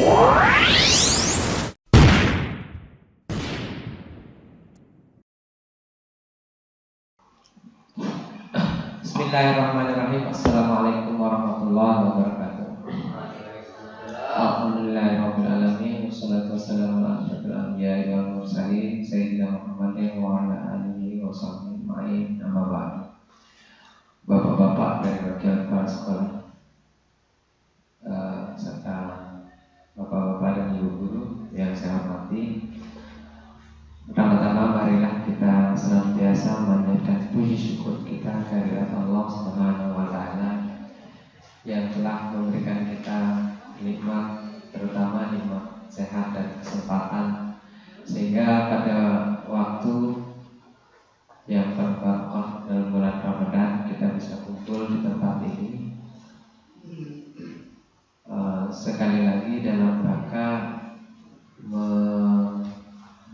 Bismillahirrahmanirrahim. Assalamualaikum warahmatullahi wabarakatuh. Alhamdulillahirabbil alamin. Wassalatu wassalamu ala asyrofil anbiya'i wal mursalin sayyidina Muhammadin wa ala alihi wa sahbihi ajma'in. Amma ba'd. Bapak-bapak dan wakil kepala sekolah serta bapak-bapak dan ibu guru yang saya hormati, pertama-tama marilah kita senantiasa memanjatkan puji syukur kita kehadirat Allah Subhanahu wa taala yang telah memberikan kita nikmat, terutama nikmat sehat dan kesempatan, sehingga pada waktu yang berbarakah dalam bulan Ramadan kita bisa kumpul di tempat ini sekali lagi dalam rangka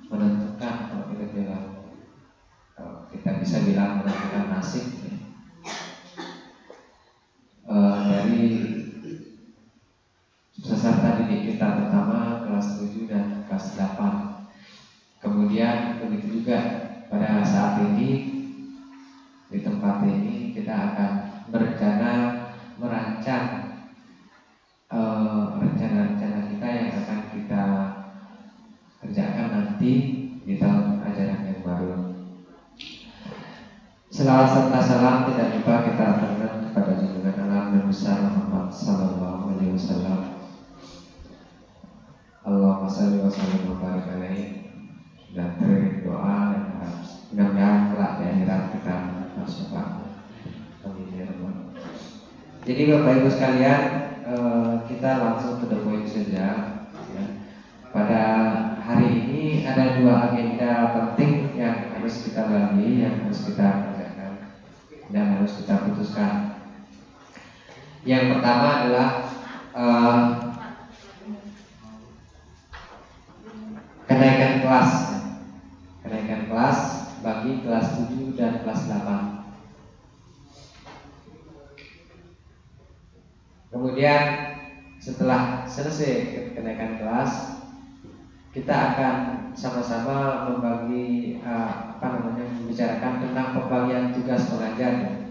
menentukan, kalau kita bisa bilang menentukan nasib dari peserta didik kita, pertama kelas 7 dan kelas 8. Kemudian begitu juga pada saat ini di tempat ini kita akan berencana merancang rencana-rencana kita yang akan kita kerjakan nanti di tahun ajaran yang baru. Selawat serta salam tidak lupa kita aturkan kepada junjungan alam dan besar Muhammad sallallahu alaihi wasallam. Allahumma shalli wa sallim wa barik alaihi. Dan beri doa dan mudah-mudahan kelak di akhirat kita masuk surga. Amin ya rabbal. Jadi Bapak Ibu sekalian, kita langsung to the point saja ya. Pada hari ini ada dua agenda penting yang harus kita lalui, yang harus kita kerjakan dan harus kita putuskan. Yang pertama adalah kenaikan kelas bagi kelas 7 dan kelas 8. Kemudian setelah selesai kenaikan kelas, kita akan sama-sama membagi membicarakan tentang pembagian tugas mengajar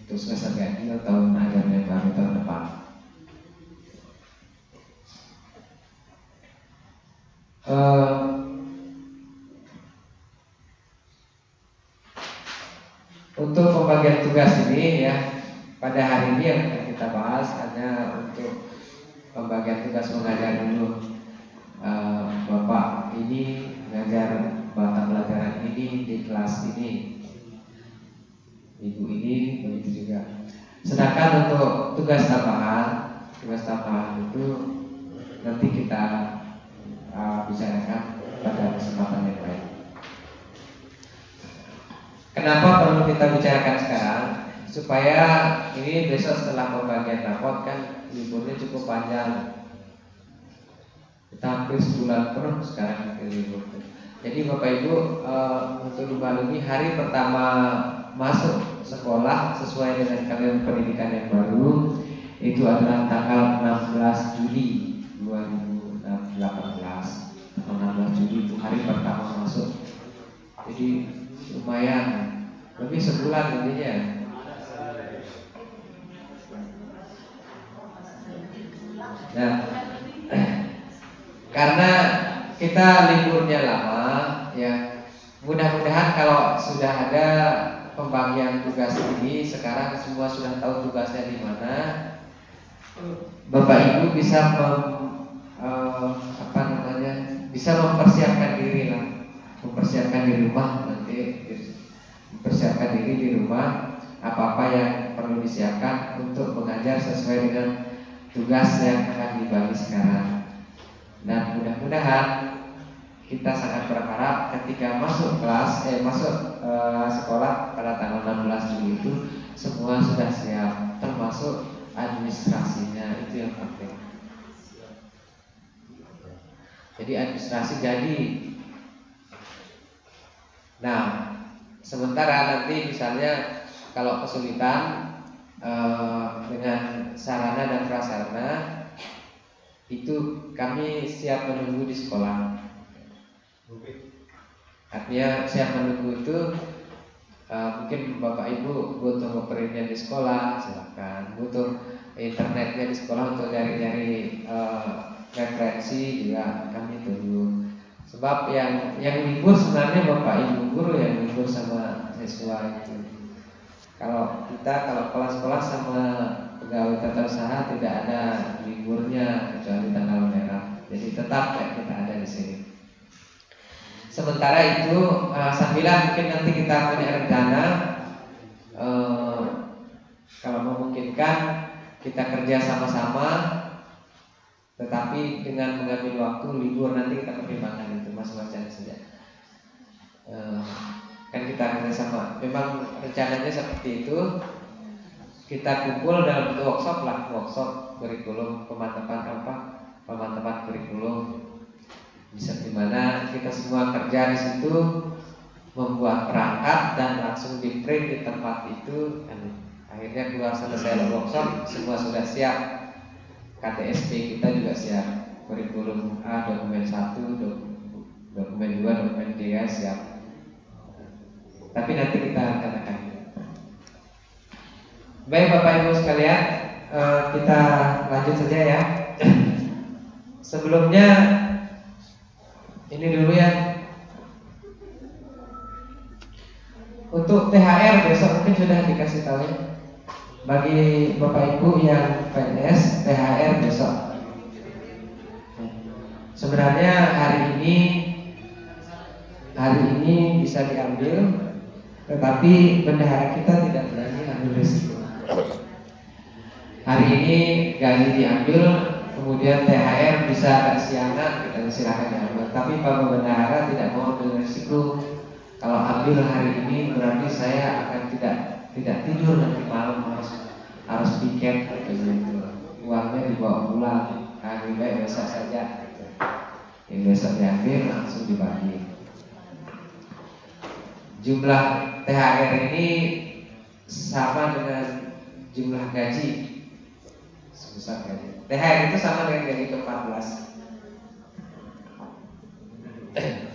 untuk semester ganjil tahun ajaran yang baru tahun depan. Untuk pembagian tugas ini ya, pada hari ini yang akan kita bahas hanya untuk pembagian tugas mengajar dulu. Bapak ini mengajar mata pelajaran ini di kelas ini, ibu ini begitu juga. Sedangkan untuk tugas tambahan itu nanti kita bicarakan pada kesempatan yang lain. Kenapa perlu kita bicarakan sekarang? Supaya ini besok setelah pembagian rapot kan liburnya cukup panjang. Kita hampir sebulan penuh sekarang ke libur. Jadi Bapak Ibu untuk dimaklumi, hari pertama masuk sekolah sesuai dengan kalender pendidikan yang baru itu adalah tanggal 16 Juli 2018. Tanggal 16 Juli itu hari pertama masuk. Jadi lumayan lebih sebulan intinya. Nah, karena kita liburnya lama ya, mudah-mudahan kalau sudah ada pembagian tugas ini, sekarang semua sudah tahu tugasnya di mana, Bapak Ibu bisa bisa mempersiapkan diri lah, mempersiapkan di rumah nanti, mempersiapkan diri di rumah, apa-apa yang perlu disiapkan untuk mengajar sesuai dengan tugas yang akan dibagi sekarang. Dan mudah-mudahan kita sangat berharap ketika masuk sekolah pada tanggal 16 Juli itu semua sudah siap, termasuk administrasinya, itu yang penting. Jadi administrasi jadi. Nah, sementara nanti misalnya kalau kesulitan dengan sarana dan prasarana, itu kami siap menunggu di sekolah. Artinya siap menunggu itu mungkin Bapak Ibu butuh ngeperinnya di sekolah, silakan. Butuh internetnya di sekolah untuk nyari-nyari referensi juga kami tunggu. Sebab yang libur sebenarnya Bapak Ibu guru yang libur sama siswa itu. Kalau kelas-kelas sama pegawai tata usaha tidak ada liburnya kecuali tanggal merah. Jadi tetap ya kita ada di sini. Sementara itu sambilan mungkin nanti kita punya rencana kalau memungkinkan kita kerja sama-sama, tetapi dengan mengambil waktu libur nanti kita pertimbangkan itu masing-masing saja. Kan kita kerja sama. Memang rencananya seperti itu. Kita kumpul dalam bentuk workshop kurikulum pemantapan kurikulum. Bisa dimana kita semua kerja di situ, membuat perangkat dan langsung di print di tempat itu. Akhirnya keluar selesai workshop, semua sudah siap. KTSP kita juga siap. Kurikulum A, dokumen 1, dokumen 2, dokumen 3 siap. Tapi nanti kita rencanakan. Baik Bapak Ibu sekalian, kita lanjut saja ya. Sebelumnya ini dulu ya. Untuk THR besok mungkin sudah dikasih tahu ya. Bagi Bapak Ibu yang PNS, THR besok. Sebenarnya hari ini bisa diambil, tetapi bendahara kita tidak berani ambil risiko. Hari ini gaji diambil, kemudian THR bisa kesiangan, kita silakan diambil. Tapi Pak Bendahara tidak mau ambil risiko. Kalau ambil hari ini berarti saya akan tidak tidur nanti malam, harus piket gitu. Uangnya dibawa pulang. Lebih baik besok saja. Yang besok diambil langsung dibagi. Jumlah THR ini sama dengan jumlah gaji sebesar gaji. THR itu sama dengan gaji ke-14.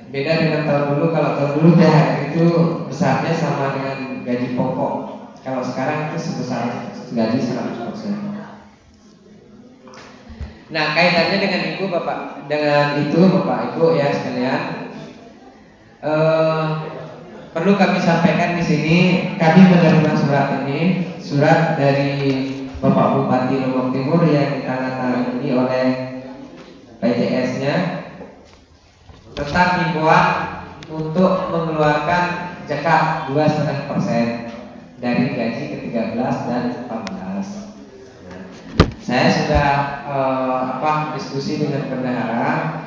Beda dengan tahun dulu. Kalau tahun dulu THR itu besarnya sama dengan gaji pokok. Kalau sekarang itu sebesar gaji 100%. Nah, kaitannya dengan Bapak Ibu ya sekalian. Perlu kami sampaikan di sini, kami menerima surat dari Bapak Bupati Lombok Timur yang ditandatangani oleh PJS-nya tentang himbauan untuk mengeluarkan zakat 2,5% dari gaji ke-13 dan 14. Saya sudah diskusi dengan bendahara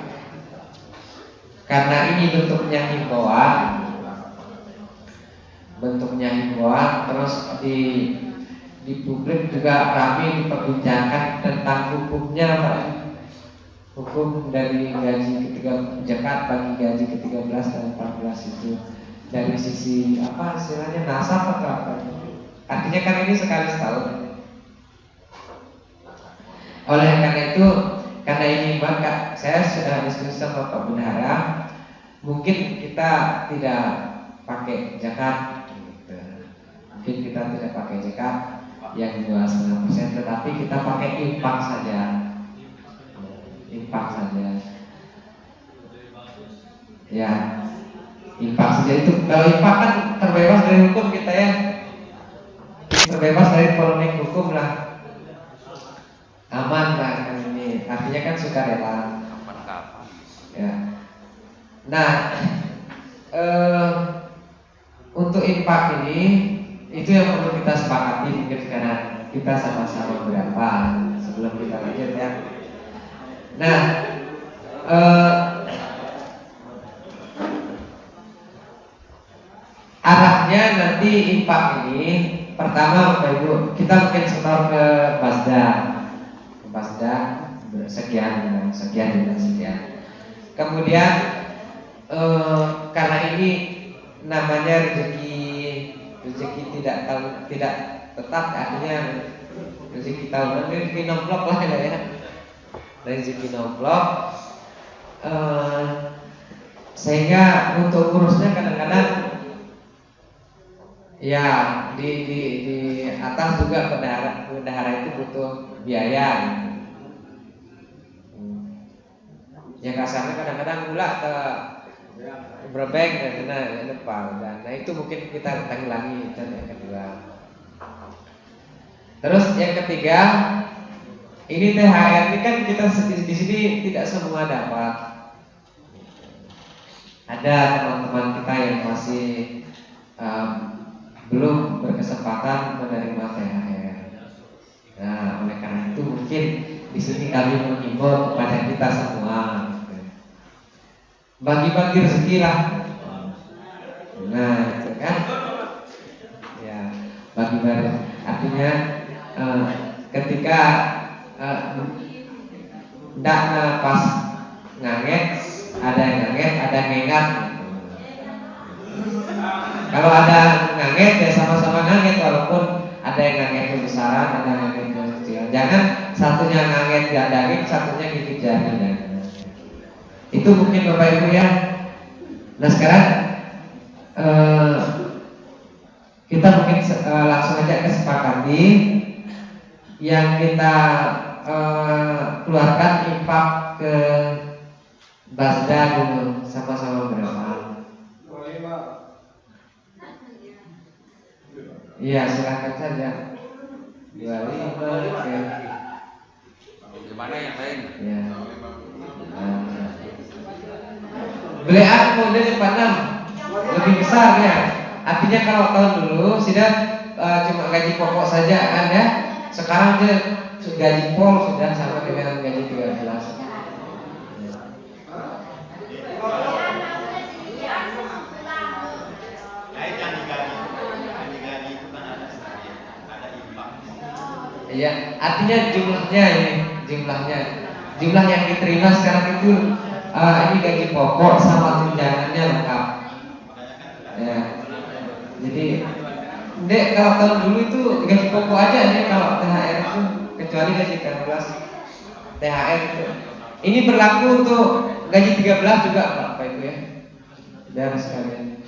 karena ini bentuknya himbauan, terus di publik juga kami diperbincangkan tentang hukumnya, Pak. Hukum dari gaji zakat bagi gaji ke-13 dan 14 itu dari sisi apa istilahnya nasab atau apa? Artinya kan ini sekali setahun. Oleh karena itu, karena ini maka saya sudah diskusi sama Pak Bendahara, mungkin kita tidak pakai zakat. Mungkin kita tidak pakai zakat yang 2,5%, tetapi kita pakai infak saja. Ya, infak saja itu. Kalau infak kan terbebas dari hukum kita ya, terbebas dari polemik hukum lah, aman lah kan ini. Artinya kan sukarela. Ya. Nah, untuk infak ini itu yang perlu kita sepakati mungkin sekarang kita sama-sama berapa sebelum kita lanjut ya. Nah, arahnya nanti infak ini pertama Bapak Ibu kita mungkin setor ke Basda sekian. Kemudian karena ini namanya rezeki tidak tetap, artinya rezeki tahunan, rezeki nomplok lah ya. rezeki nomplok, sehingga untuk urusnya kadang-kadang ya di atas juga bendahara itu butuh biaya. Ya kasarnya kadang-kadang pula ke berbeng dan kena depan. Nah itu mungkin kita tanggulangi yang kedua. Terus yang ketiga, ini THR ini kan kita di sini tidak semua dapat. Ada teman-teman kita yang masih belum berkesempatan menerima THR. Nah, oleh karena itu mungkin di sini kami mengimbau kepada kita semua, bagi-bagi rezeki lah. Nah, itu kan, ya bagi-bagi. Artinya ketika ndak pas nganget, ada yang nganget, ada yang ngengat. Kalau ada nganget ya sama-sama nganget, walaupun ada yang nganget besaran, ada yang nganget kecil. Jangan satunya nganget daging, satunya gigit jari. Itu mungkin Bapak Ibu ya. Nah sekarang kita mungkin langsung aja kesepakati yang kita keluarkan infak ke Basda dulu sama-sama berapa? Iya silakan saja. 25 oke. Gimana yang lain? Ya. Belian model 46 lebih besar ya. Artinya kalau tahun dulu sudah cuma gaji pokok saja kan ya. Sekarang dia gaji pol sudah sama dengan gaji 13. Iya, artinya jumlahnya ini, jumlah yang diterima sekarang itu ini gaji pokok sama tunjangannya lengkap. Ya, jadi, dek kalau tahun dulu itu gaji pokok aja nih kalau THR itu, kecuali gaji 13 THR itu. Ini berlaku untuk gaji 13 juga Bapak Ibu ya, biar sekalian.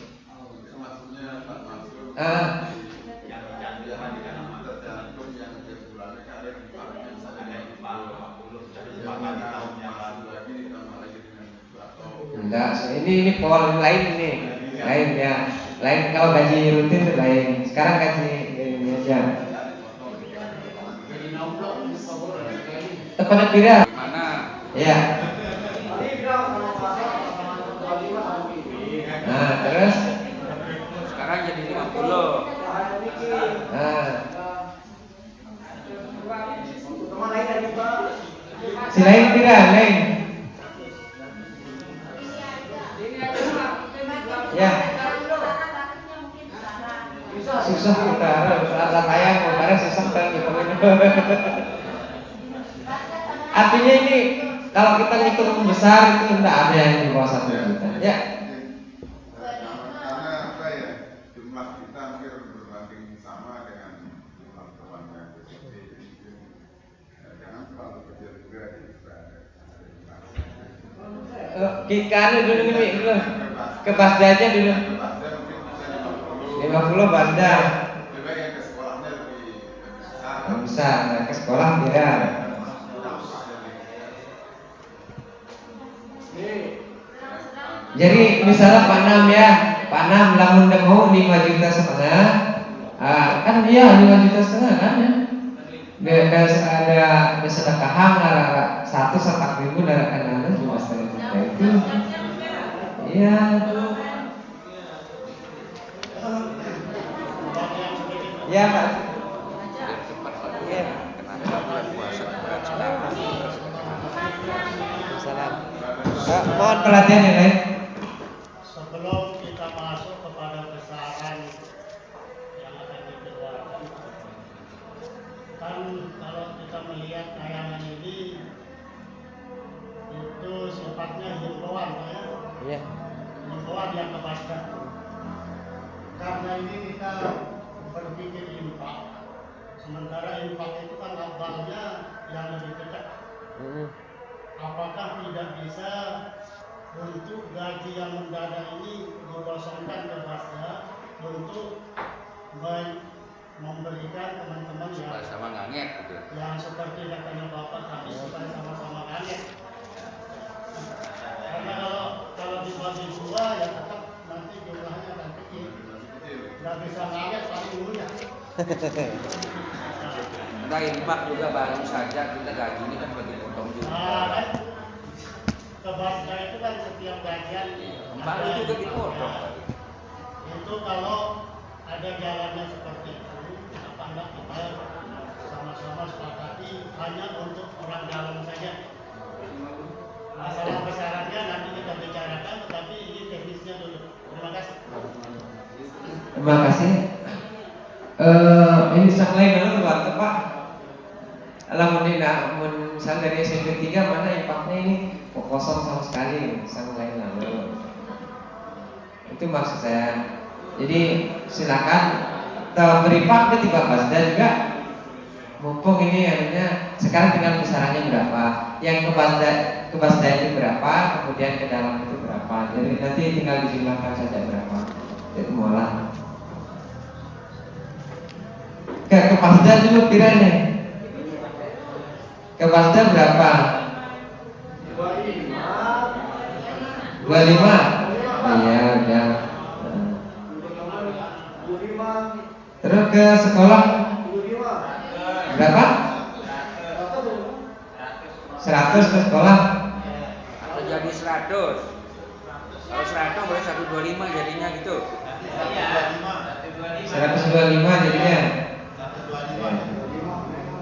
Enggak, ini pol lain ini, lain ya, lain kalau gaji rutin itu lain. Sekarang gaji ini aja. Tepat pira? Mana? Ya. Nah, terus Sekarang jadi 50. Nah. Si lain pira, lain. Ya. Susah kita, alat ayam kemarin susah kan gitu. Artinya ini kalau kita ngitung besar itu tidak ada yang di bawah 1 juta. Ya. Karena apa ya, jumlah kita hampir berbanding sama dengan jumlah temannya. Jangan terlalu kecil juga Kita dulu nih dulu ke Basda aja dulu. 50 Basda. Juga yang ke sekolahnya lebih besar. Nah, ke sekolah beda. Jadi misalnya Pak Nam ya, Pak Nam lamun demo 5,5 juta. Kan dia 5,5 juta kan ya. Ada sedekahan satu setak ribu dari kanan 5,5 juta itu. Iya. Ya Pak. Iya. Salam. Mohon perhatian ya lain. Sebelum kita masuk kepada besaran yang akan dikeluarkan, kan kalau kita melihat tayangan ini itu sifatnya himbauan ya. Iya. Himbauan yang kepada. Karena ini kita berpikir infak, sementara infak itu kan abalnya yang lebih kecil. apakah tidak bisa untuk gaji yang mendadak ini dikosongkan ke Basda untuk memberikan teman-teman supaya sama ngangek gitu. yang seperti katanya Bapak tadi supaya sama-sama ngangek. Karena kalau dibagi dua ya tetap nanti jumlahnya akan kecil. Nggak bisa ngangek paling mudah. Entah infak juga baru saja kita gaji ini kan bagi potong juga. Nah, kan ke Basda itu kan setiap gajian Baru juga dipotong. itu kalau ada jalannya seperti itu, kenapa enggak kita sama-sama sepakati hanya untuk orang dalam saja. Masalah besarannya nanti kita bicarakan, tetapi ini teknisnya dulu. Terima kasih. Terima kasih. Ini sang lain dulu buat Pak. Alhamdulillah, misal dari SMP 3 mana impaknya ini kosong sama sekali, sang lain lalu. Itu maksud saya. Jadi silakan beripak ke tiba Basda juga. Mumpung ini akhirnya sekarang tinggal besarannya berapa, yang ke Basda itu berapa, kemudian ke dalam itu berapa. Jadi nanti tinggal dijumlahkan saja berapa. Itu mualah. Ke Basda dulu kiranya. Ke Basda berapa? 25. Iya, udah. Terus ke sekolah berapa? 100 ke sekolah. Kalau jadi 100. Kalau 100 boleh 125 jadinya gitu. 125 jadinya.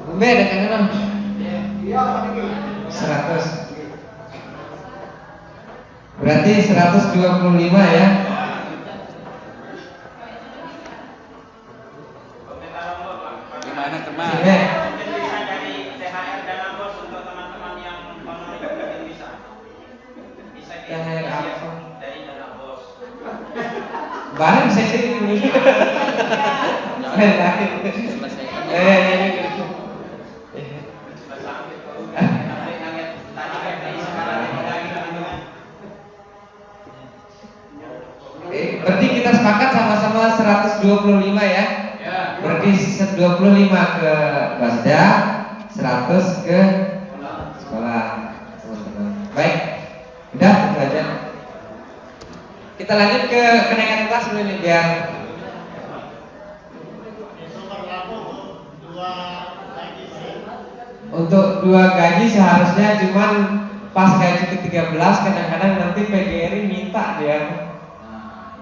Umbe ada kan enam? 100. Berarti 125 ya. Gimana teman? Sini. Dari THR dana bos untuk teman-teman yang honorer mungkin bisa THR apa? dari dana bos. Barang saya sih dulu. Berarti kita sepakat sama-sama 125 ya. Berarti 125 ke Basda, 100 ke sekolah, teman-teman. Baik, udah itu aja. Kita lanjut ke kenaikan kelas dulu nih biar Itu berlaku untuk 2 gaji seharusnya cuman pas gaji ke-13 kadang-kadang nanti PGRI minta dia.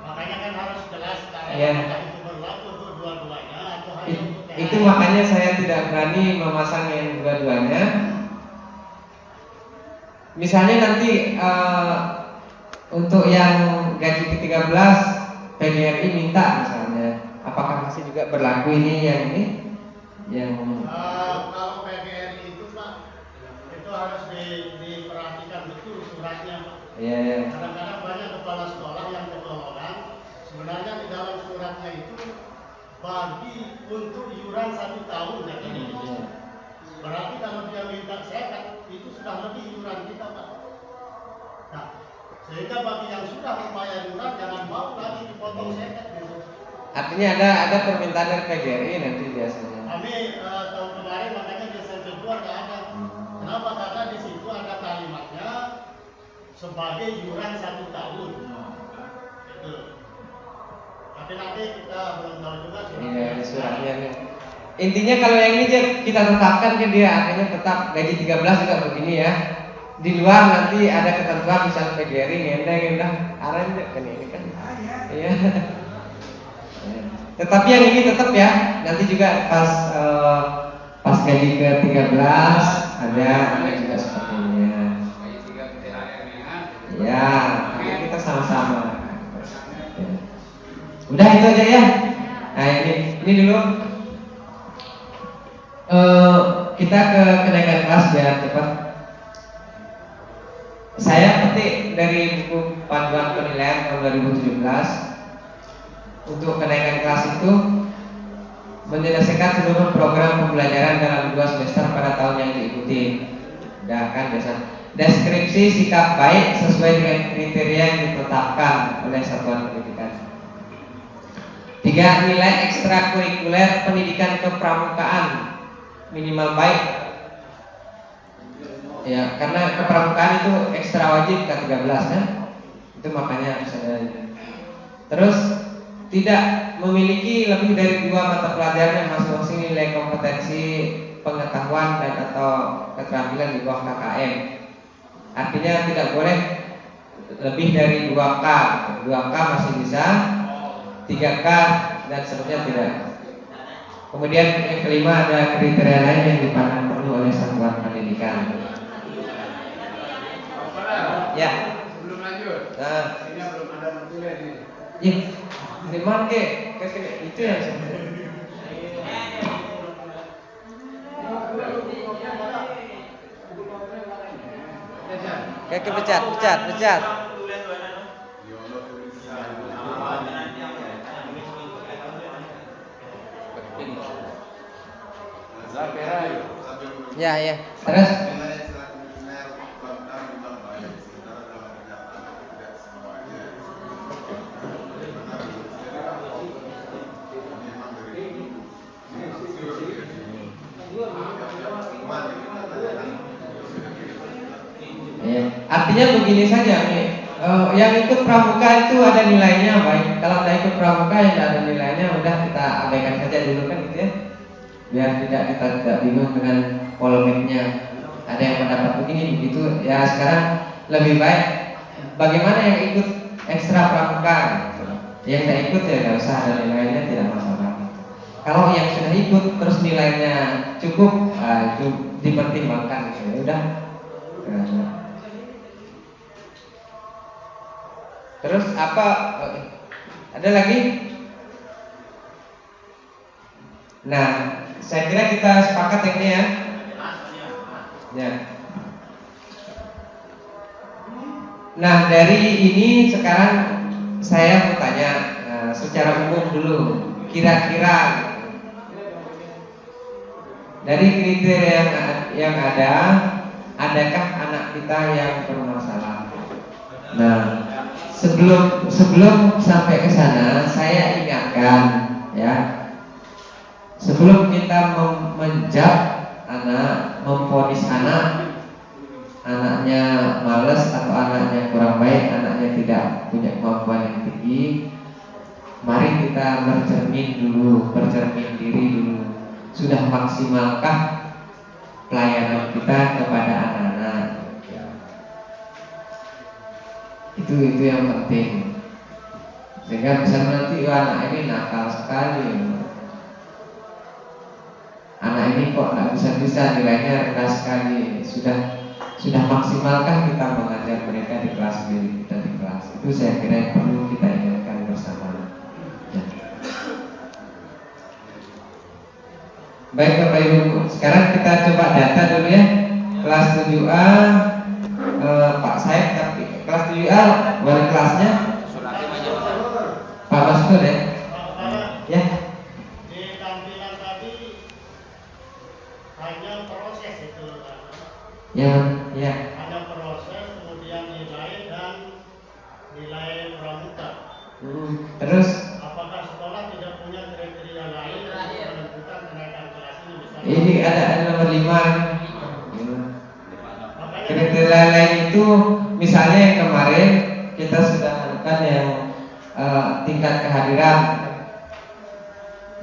Makanya kan harus jelas kalau Iya. itu berlaku untuk dua-duanya atau hanya untuk THR. Itu makanya saya tidak berani memasang yang dua-duanya. Misalnya nanti untuk yang gaji ke-13 PGRI minta misalnya, apakah masih juga berlaku ini yang Kalau PGRI itu Pak, itu harus diperhatikan betul suratnya Pak. ya Kadang-kadang banyak kepala sekolah yang kecolongan. Sebenarnya di dalam suratnya itu bagi untuk iuran 1 tahun katanya. Berarti kalau dia minta sekat itu sudah lebih iuran kita Pak. Nah, sehingga bagi yang sudah membayar iuran jangan mau lagi dipotong sekat gitu. artinya ada permintaan dari PGRI nanti biasanya. Kami tahun kemarin makanya di SMP 2 nggak ada. Kenapa? Karena di situ ada kalimatnya sebagai iuran 1 tahun. Itu. Tapi nanti kita belum tahu juga Iya, di suratnya nih. Intinya kalau yang ini kita tetapkan ke dia, akhirnya tetap gaji 13 juga begini ya. Di luar nanti ada ketentuan misalnya PGRI ngendeng aren kan ini kan. Iya. Tetapi yang ini tetap ya. Nanti juga pas gaji ke-13 ada juga seperti ini ya. Ya, nanti kita sama-sama. Udah itu aja ya. Nah ini dulu. Kita ke kenaikan kelas biar cepat. Saya petik dari buku panduan penilaian tahun 2017. Untuk kenaikan kelas itu menyelesaikan seluruh program pembelajaran dalam 2 semester pada tahun yang diikuti. Udah kan biasa. deskripsi sikap baik sesuai dengan kriteria yang ditetapkan oleh satuan pendidikan. 3. Nilai ekstrakurikuler pendidikan kepramukaan minimal baik. Ya, karena kepramukaan itu ekstra wajib K13 kan? Itu makanya saya. Terus tidak memiliki lebih dari 2 mata pelajaran yang masing-masing nilai kompetensi pengetahuan dan atau keterampilan di bawah KKM. Artinya tidak boleh lebih dari 2K. 2K masih bisa, 3K dan seterusnya tidak. Kemudian yang kelima ada kriteria lain yang dipandang perlu oleh satuan pendidikan. Ya. Belum lanjut. Nah, Ini belum ada material ini. ya, di mana itu yang saya. Kaki pecat. Ya. Terus ya, artinya begini saja nih, yang ikut pramuka itu ada nilainya baik. Kalau tidak ikut pramuka yang tidak ada nilainya, udah kita abaikan saja dulu kan gitu ya. Biar kita tidak bingung dengan polemiknya. Ada yang mendapat begini begitu. Ya sekarang lebih baik bagaimana yang ikut ekstra pramuka gitu. Yang tidak ikut ya nggak usah ada nilainya, tidak masalah. Kalau yang sudah ikut terus nilainya cukup, itu dipertimbangkan gitu. Ya udah. Terus apa? Ada lagi? Nah, saya kira kita sepakat yang ini ya. Ya. Nah, dari ini sekarang saya mau tanya secara umum dulu. Kira-kira dari kriteria yang ada, adakah anak kita yang bermasalah? Nah, sebelum sampai ke sana, saya ingatkan ya. Sebelum kita menjudge anak, memvonis anaknya malas atau anaknya kurang baik, anaknya tidak punya kemampuan yang tinggi, mari kita bercermin diri dulu. Sudah maksimalkah pelayanan kita kepada anak-anak? Itu yang penting. Sehingga bisa nanti anak ini nakal sekali. Anak ini kok nggak bisa nilainya rendah sekali. Sudah maksimalkah kita mengajar mereka di kelas sendiri, kita di kelas? Itu saya kira yang perlu kita ingatkan bersama. Ya. Baik Bapak Ibu, sekarang kita coba data dulu ya. Kelas 7A Pak Said, tapi kelas 7A wali kelasnya Pak Mastur ya. Ya. Di tampilan tadi hanya proses itu kan. Ya. Hanya proses, kemudian nilai dan nilai pramuka. Terus Apakah sekolah tidak punya kriteria lain untuk menentukan kenaikan kelas ini? Misalnya, ini ada nomor 5. Kriteria lain itu misalnya yang kemarin kita sudah lakukan yang tingkat kehadiran.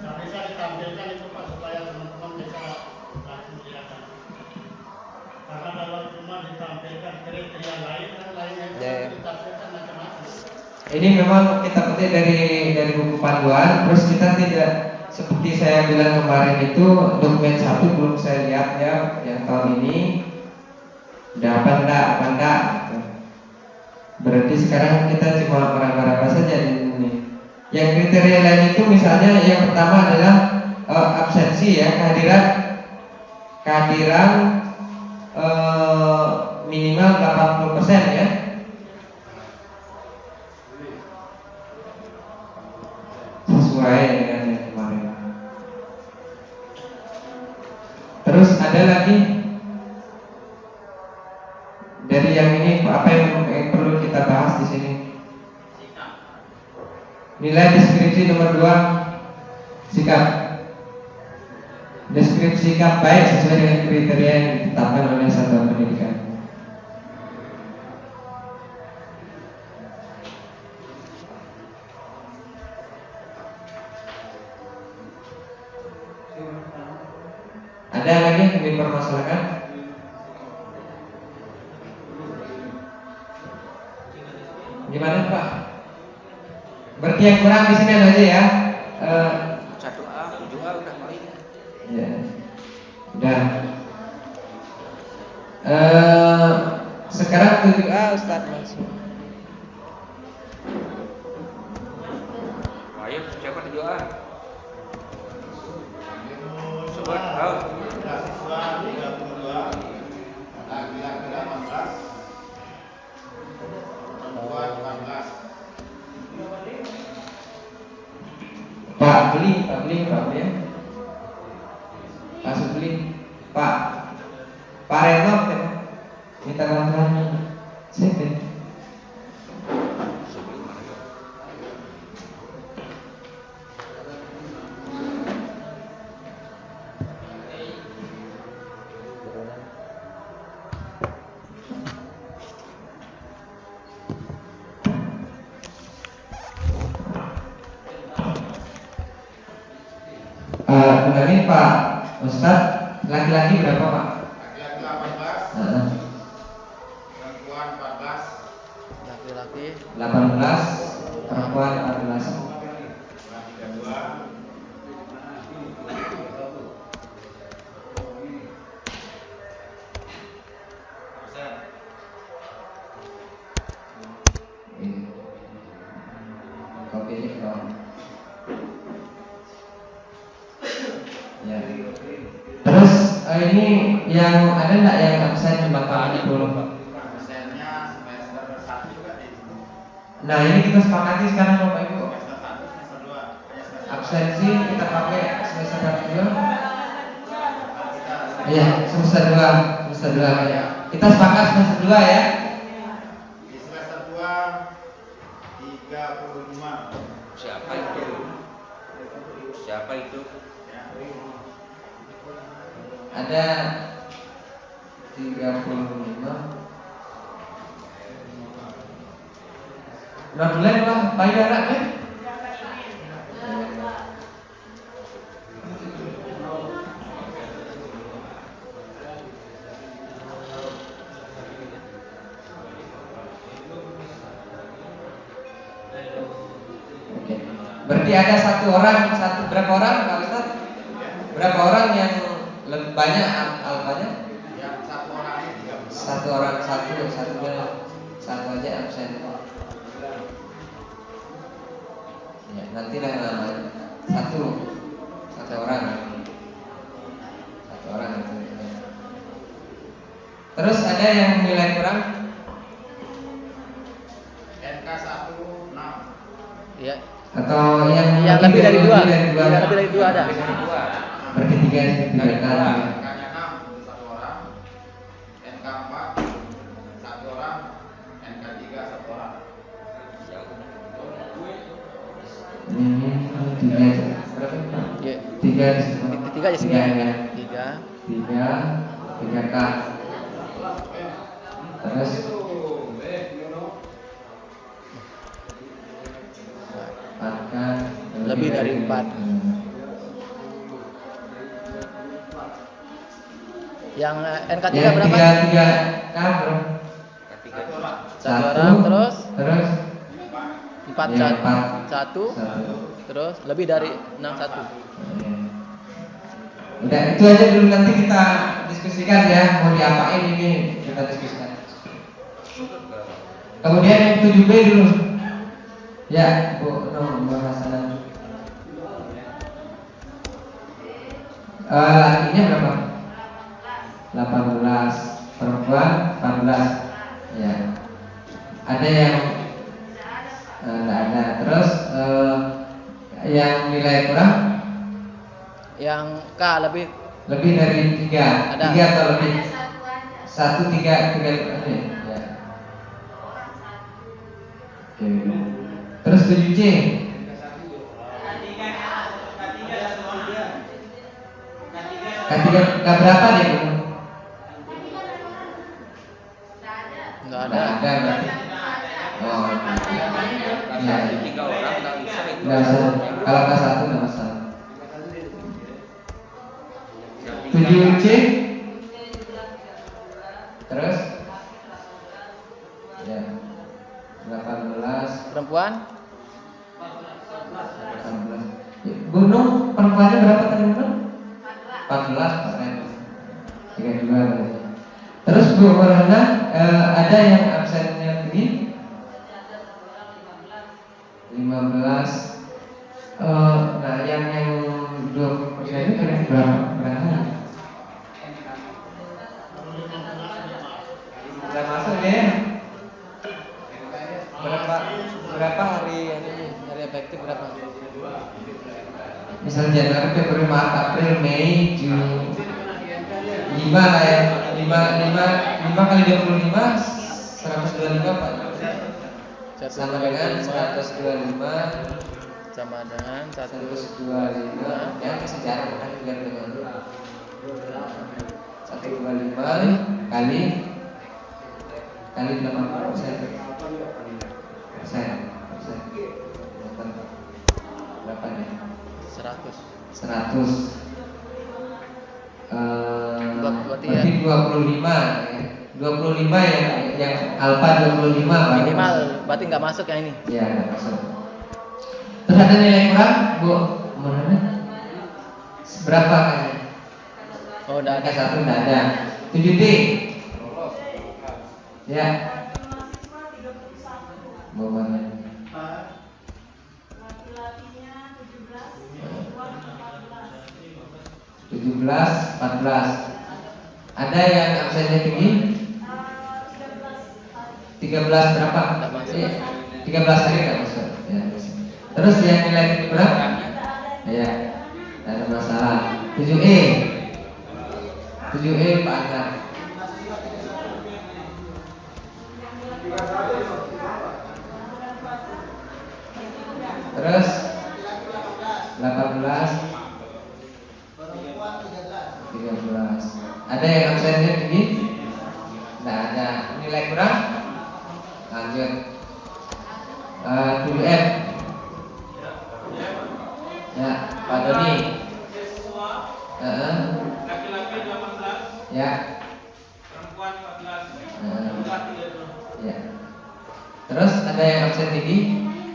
Nah, bisa ditampilkan itu Pak supaya teman-teman bisa langsung lihat. Karena kalau cuma ditampilkan kriteria lain kan lainnya itu ditampilkan macam-macam. Ini memang kita petik dari buku panduan. Terus kita tidak seperti saya bilang kemarin itu dokumen 1 belum saya lihat ya yang tahun ini udah apa enggak gitu. Berarti sekarang kita cuma meraba-raba saja di sini. Yang kriteria lain itu misalnya yang pertama adalah absensi ya, kehadiran minimal 80% ya. Sesuai dengan yang kemarin. Terus ada lagi ini apa yang perlu kita bahas di sini? Nilai deskripsi nomor 2, sikap. Deskripsi sikap baik sesuai dengan kriteria yang ditetapkan oleh satuan pendidikan. Ada lagi yang dipermasalahkan? Gimana Pak? Berarti yang kurang di sini ada aja ya. 1A, 7A udah paling. Ya, udah. Sekarang 7A Ustaz langsung. Ayo, siapa 7A? Sobat, tahu? Siswa 32, laki-laki 18, perempuan 14. Pak beli ya. Pak Subli, Pak Reno minta bantuan siapa? Ulangi Pak Ustadz, laki-laki berapa Pak? Laki-laki 18, perempuan 14. Laki-laki 18, perempuan 14. Laki 32. Kopinya dong. Ya. Terus ini yang ada nggak yang absen di Bapak belum? Absennya semester 1 juga di sini. Nah ini kita sepakati sekarang Bapak Ibu. Semester 1, semester 2. Absensi kita pakai semester 1 dulu. Iya semester 2 ya. Kita sepakat semester 2 ya. Di semester 2 35. siapa itu? Siapa itu? Ada 35. Nodulen lah, payudara kan? Berarti ada berapa orang Pak Ustaz? Berapa orang yang lebih banyak alfanya? Ya, satu orang ini 30. Satu orang satu aja absen. Ya, nantilah namanya satu orang itu. Terus ada yang nilai kurang? NK 1 6. Iya. Atau yang lebih dari dua. Yang Lebih dari 2 ada. Berarti 3 kali. NK-nya 6 satu orang. NK 4 satu orang. NK 3 satu orang. Ini 3 berapa Pak? Iya. 3 di situ. 3 di sini. Ya. 3 K. Terus Lebih dari 4. Yang NK3 berapa? 3 K berapa? Satu orang. 1 orang terus 4 Ya, 1 terus lebih dari 6 1. Udah itu aja dulu, nanti kita diskusikan ya mau diapain ini, kita diskusikan. Kemudian yang 7B dulu. Ya, Bu Hasanah. Lakinya berapa? 18, perempuan 14. Ya. Ada yang enggak ada. Terus yang nilai kurang? Yang K lebih Lebih dari 3. Ada. 3 atau lebih? 1 3 ya. Oke. Terus 7C. K3 berapa dia Bu? Enggak Nggak ada. ada berarti. Oh, Kelas ya. 1 3 orang nggak bisa itu. Nggak usah. Kalau kelas 1 nggak masalah. 7C. Terus ya 18. Perempuan? 18. Gunung perempuannya berapa tadi Gunung? 14 keren. 32 berarti. Terus Bu Warna ada yang absennya tinggi? 15. Nah yang 20% itu kira berapa? Udah masuk ya? Berapa hari ini? Hari efektif berapa? Misal Januari, Februari, Maret, April, Mei, Juni 5 lah ya. 5 kali 25 125 Pak. Sama dengan 125 Sama dengan 125 ya sejarah kan biar dengan 125 kali 80%. Berapa nih? 100. 100. Berarti ya. Berarti 25 ya. 25 yang alfa 25 Pak. Minimal, berarti nggak masuk yang ini. Ya, nggak masuk. Terus ada nilai kurang, Bu? Mana? Berapa kayaknya? Oh, udah ada. Angka 1 nggak ada. 7D. Ya. Bu mana? Laki-lakinya 17, perempuan 14. 17, 14. Ada yang absennya tinggi? 13 berapa? Nggak masuk. 13 hari nggak masuk. Ya. Terus yang nilai tinggi berapa? Ya, tidak ada masalah. 7E. 7E Pak Anwar. Terus 18. 13. Ada yang absennya tinggi? Tidak ada. Nilai kurang? Lanjut. 7F. Ya, Pak Doni. Laki-laki 18, Ya. perempuan 14, Nah. 30. Ya. Terus ada yang absen tinggi?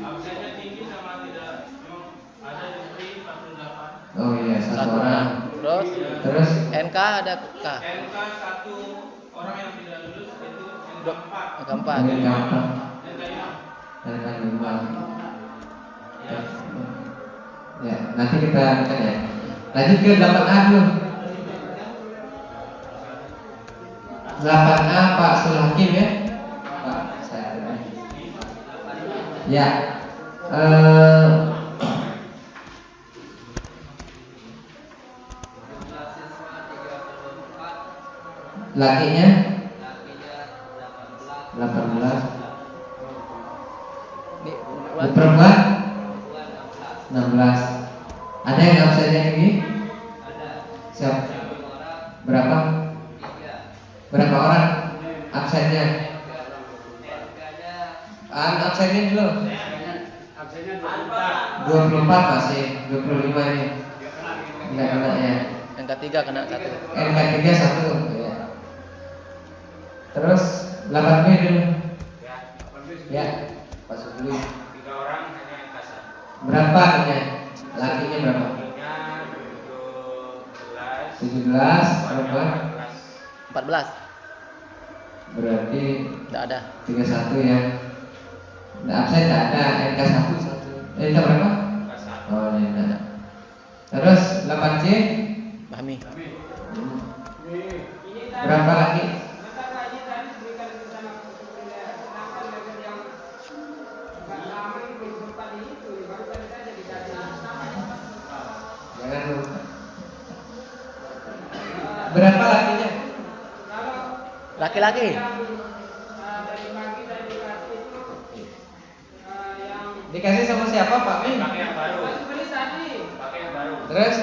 Absennya tinggi sama tidak, memang ada yang free 48. Oh iya, satu Satu orang. Terus Terus NK ada K. NK 1 orang yang tidak lulus itu NK 4. Keempat. ini gampang. NK 5. Dan kan lima. Ya, nanti kita akan ya. Lanjut ke 8A dulu. 8A Pak Sulhakim ya. Pak, saya ya. Lakinya 18. Ini Perempuan 16. Ada yang absennya tinggi? Siap. Berapa? Berapa orang absennya? Absennya dulu. 24 masih, 25 ini. Enggak kena ya. NK 3 kena 1. NK3 1 ya. Terus 8B dulu. Ya, Pak Subli. 3 orang hanya NK 1. Berapa ya? Lakinya berapa? Lakinya 17, 17, perempuan 14. berarti Enggak ada. 31 ya. Nggak absen nggak ada. NK1 1. NK berapa? NK 1. Oh ini nggak ada. Terus 8C Pahami. berapa lagi? Jangan lupa. Berapa lakinya? Laki-laki. Dikasih sama siapa Pak Min? Pakai yang baru. Pakai yang baru. Terus?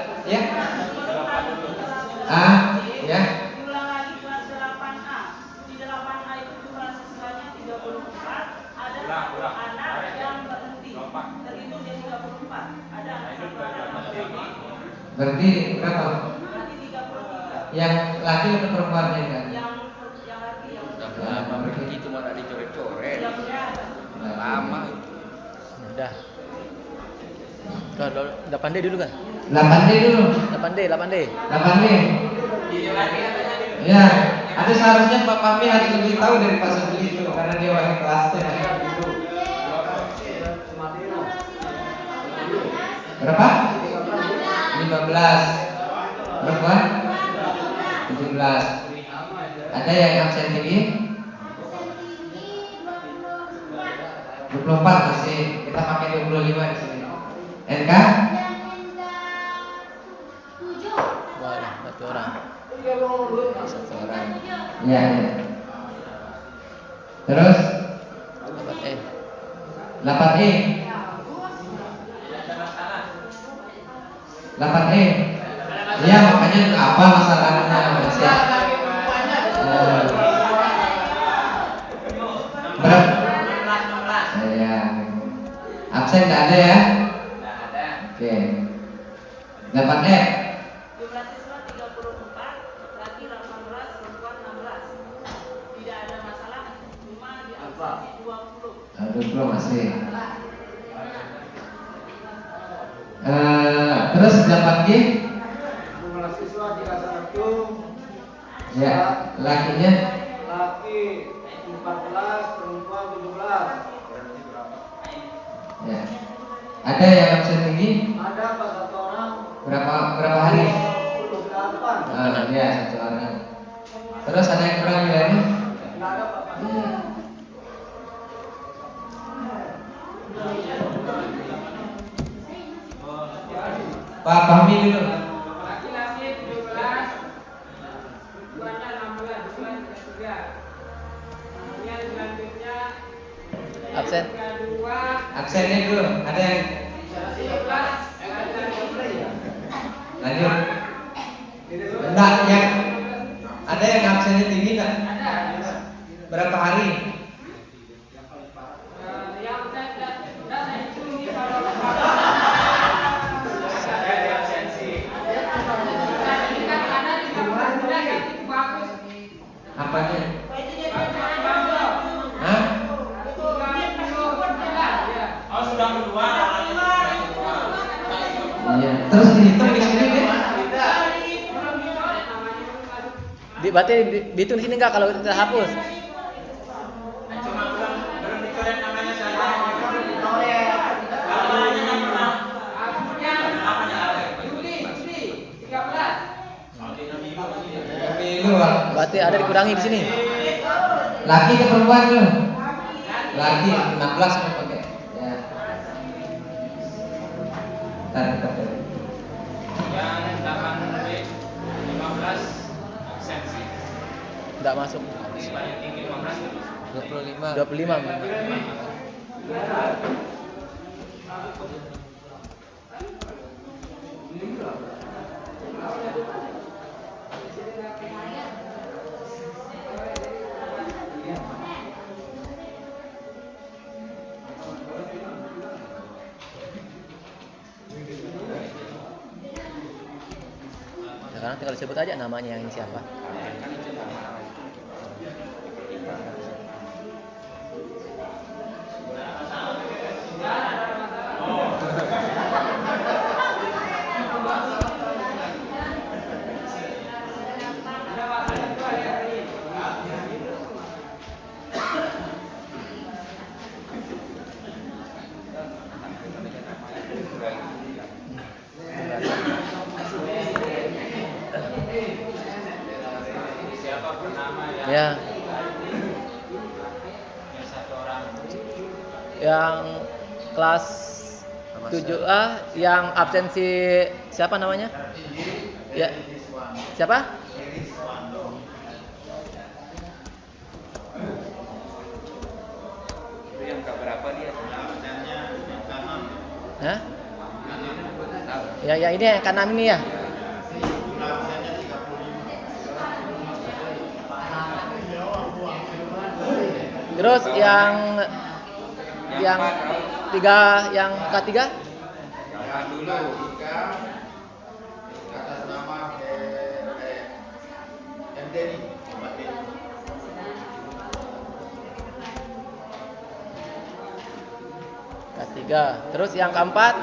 Dilopa dulu. Ya? Ya. Diulang lagi kelas 8A. Di 8A itu jumlah siswanya 34. Ada satu anak yang berhenti. Terhitung dia 34. Ada anak satu anak yang berhenti. Berarti berapa? Berarti 33. Yang laki atau perempuannya kan? Yang laki yang Lama begitu malah dicoret-coret. yang ada. Lama. Udah. Udah pandai dulu kan? 8D dulu. 8D. 8D. Ya, ada seharusnya Pak Fahmi harus lebih tahu dari Pak Subli itu karena dia wali kelasnya. Berapa? 15. Perempuan? 17. Ada yang absen tinggi? 24 masih. Kita pakai 25 di sini. NK? Wah, ada 1 orang. 1 orang. Ya. Terus 8E. 8E. 8E. Iya, makanya apa masalahnya Mas ya? Berapa? Ya. Absen nggak ada ya? Nggak ada. Oke. 8E. Jumlah siswa 34, laki 18, perempuan 16. Tidak ada masalah, cuma di absensi 20. 20 masih. Terus 8G? Jumlah siswa di kelas 1 Ya, lakinya laki 14, perempuan 17. ya. Ada yang absen tinggi? Ada Pak 1 orang. Berapa hari? 28. Ya, 1 orang. Terus ada yang kurang nilainya? Enggak ada Pak. Iya. Pak Fahmi dulu. Laki-laki 17, perempuannya 16, bulan ketiga. Kemudian selanjutnya Absen. kedua Absennya dulu. Ada yang 17, lanjut? Enggak, yang ada yang absennya tinggi enggak? ada. Berapa hari? Yang saya hitung ini kalau saya di absensi. Ini kan ada 13 bulan yang itu bagus. Apanya? Bangga. Hah? Oh sudah keluar. Iya. Terus dihitung di sini deh. Berarti dihitung di sini enggak kalau kita hapus? Cuma belum dicoret namanya saja. Kalau namanya nggak pernah. Namanya ada. Juli 13. Pemilu. Berarti ada dikurangi di sini. Laki ke perempuan lu? Laki 16 mau pakai. Ya. Tarik. Yang 8B 15 absensi. Enggak masuk. Paling tinggi 15. 25. Sekarang tinggal disebut aja namanya yang siapa. Siapa bernama yang Ya, satu orang? yang kelas 7A yang absensi siapa namanya? Ya. Siapa? Hah? Ya ini kanan ini ya. Jumlah absennya 35. Terus yang tiga, yang ketiga? Yang ketiga atas nama MDNI. Ketiga. Terus yang keempat?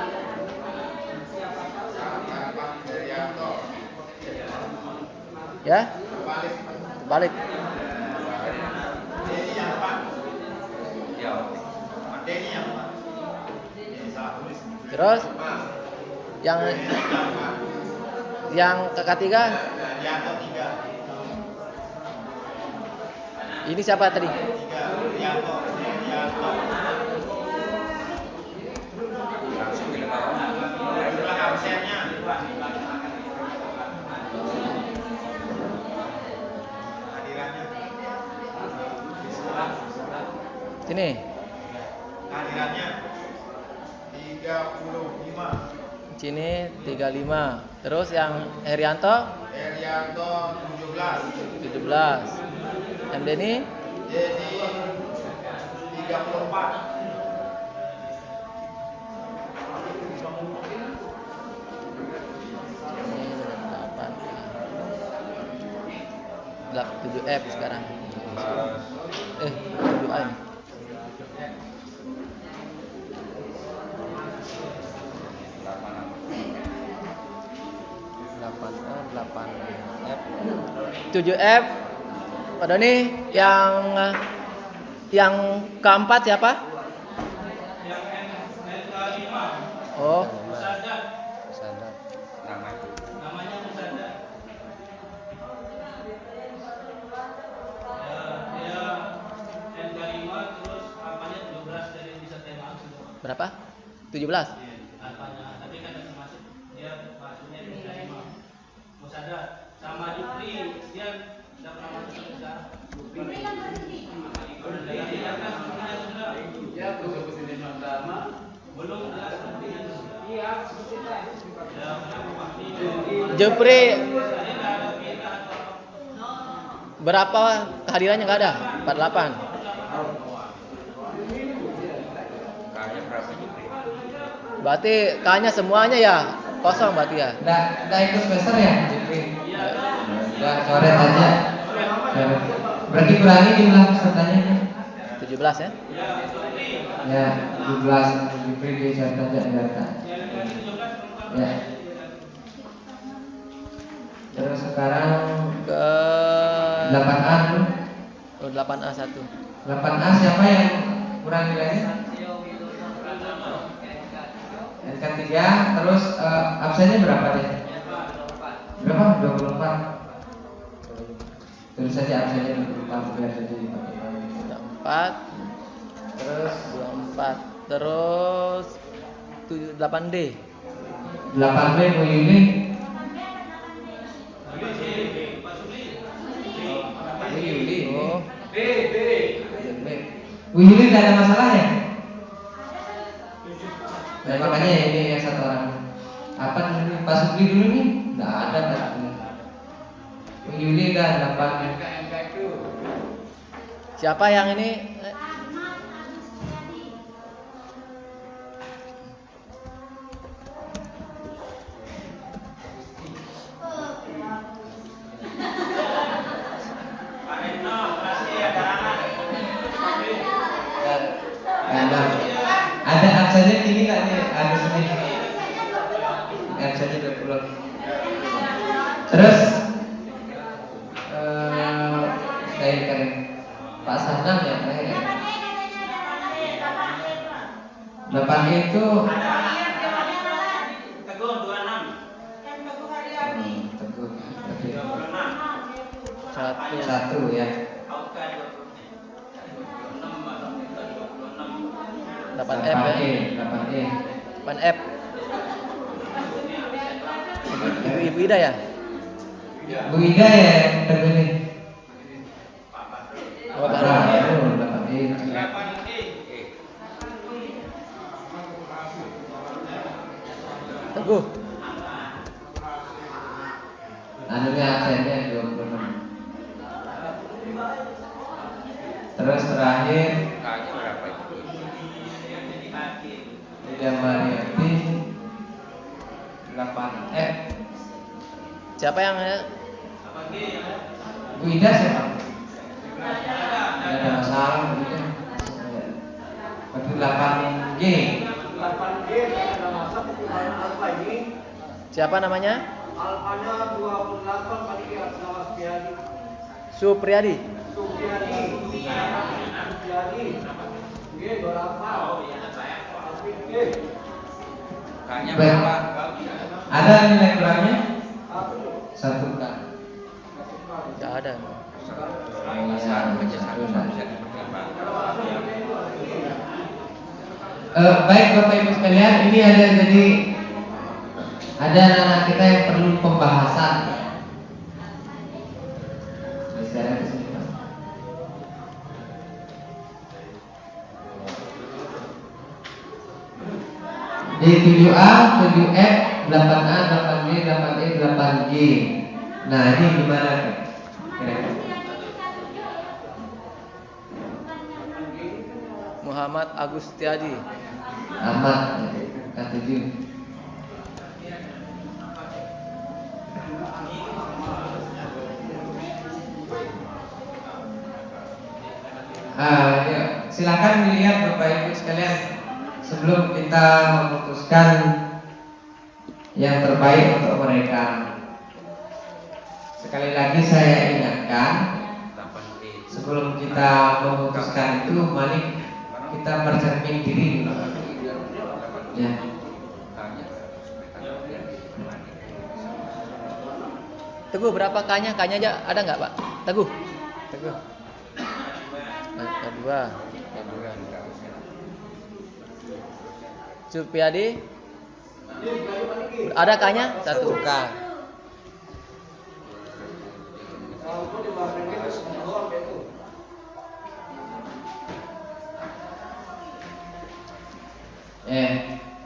Herianto. Ya? Balik. Balik. Denny yang 4. Denny yang 4. Ini salah tulis. Terus yang ketiga? Herianto 3. Ini siapa tadi? 3 Herianto. Jumlah absennya hadirannya Sini. hadirannya 35. Sini 35. Terus yang Herianto? 17. MDNI? Jadi 34. Ini 7F sekarang. 7A. F 7F. Pada nih yang keempat siapa? Oh, Musadat. Namanya Musadat. Dia NK5 terus apanya 17 dari bisa tema semua. Berapa? 17. Apanya? Tapi kan ada termasuk dia masuknya NK5. Musadat sama Jupri dia tidak pernah masuk sampai sekarang. Jupri kan berhenti. Dia kan sebelumnya sudah. Ya, khusus ini pertama. Belum jelas pentingnya sudah. Iya, sebetulnya. Jepri berapa kehadirannya nggak ada? 48. Kayaknya berapa Jupri? Berarti kayaknya semuanya ya kosong berarti ya. Nggak ikut semester ya, Jepri? Nggak, coret aja. Coret. Berarti kurangi jumlah pesertanya. 17 ya. Ya, 17. Jepri di coret aja data. Ya. Terus sekarang Ke 8A dulu. 8A 1. 8A siapa yang kurang nilainya? NK3. Terus absennya berapa deh? Berapa? 24. Terus saja absennya 24 biar jadi 4. Terus 24. Terus 8D. 8B Bu Yuli. Bu Yuli. Oh, Bu Yuli tidak ada masalah ya? Nah, makanya ini yang satu orang. Apa namanya? Pak Supri dulu nih? Tidak ada Pak Supri. Bu Yuli kan 8. siapa yang ini? Ada absennya tinggi nggak nih? Ada sini. Absennya 20. Terus keren. Pak Sanam ya terakhir ya. 8 itu Teguh 26. Teguh. 1. 1 ya. 8F ya. 8E. 8F. Ibu Ida ya? Bu Ida ya yang terpilih. Oh, Pak baru. Baru 8E. ada 26. Terus terakhir K-nya berapa itu? Ida Mariati 8F. Siapa yang Bu Ida siapa? Tidak ada masalah Bu Ida. Berarti 8G. 8G ada masa pertimbangan alfa ini. siapa namanya? Alfanya 28 kali atas nama Supriyadi. Supriyadi. G berapa? G. K-nya Baik. berapa? Ada nilai kurangnya? 1K. Tidak ada. Baik Bapak Ibu sekalian, ini ada anak-anak kita yang perlu pembahasan. Bisa ke sini, Pak. Di 7A, 7F, 8A, 8B, 8E, 8G. Nah ini gimana kira-kira? Muhammad Agustiadi. Ahmad K7. Ya, silakan dilihat Bapak Ibu sekalian sebelum kita memutuskan yang terbaik untuk mereka. Sekali lagi saya ingatkan, sebelum kita memutuskan itu, mari kita bercermin diri dulu. Ya. Teguh berapa K-nya? K-nya aja ada nggak Pak? Teguh. Teguh. Kedua. Supriyadi. Ada K-nya? 1K.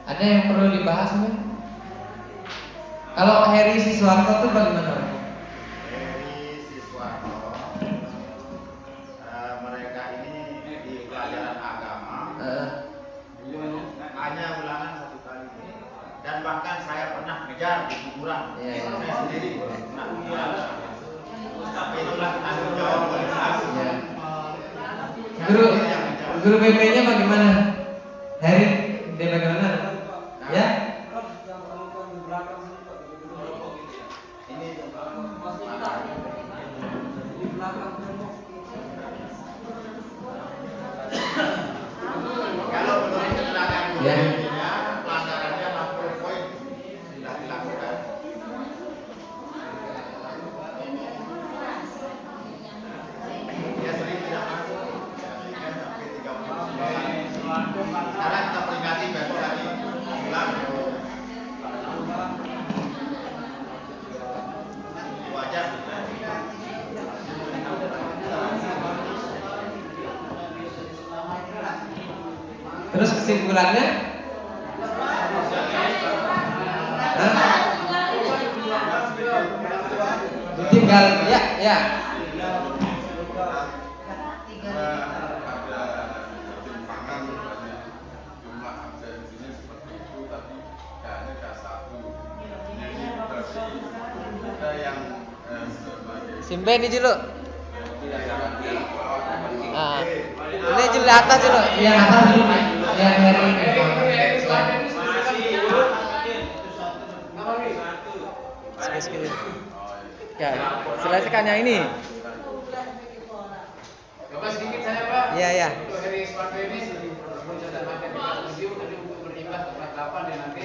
Ada yang perlu dibahas nih? Kalau Heri Siswanto itu bagaimana? Heri Siswanto, mereka ini di pelajaran agama hanya ulangan 1 kali, dan bahkan saya pernah kejar di kuburan. Saya sendiri pernah kejar. Tapi itulah tanggung jawab kelas. Guru BP-nya bagaimana? Heri, dia bagaimana? Ya? Kalau menurut keterangan Ya. pelanggarannya 60 poin sudah dilakukan. Dia sering tidak masuk, kan sampai 39. Sekarang kita peringati besok lagi pulang. Wajar. Terus kesimpulannya? Tinggal ya. Simben ini dulu. Ini dulu atas dulu. Yang atas dulu, Pak. Yang Heri. Sekali. Ya, selesaikan yang ini. Coba sedikit saya Pak. Iya. Untuk Heri Siswanto ini mencatatkan di museum tadi untuk berimbas kelas 8 ya nanti.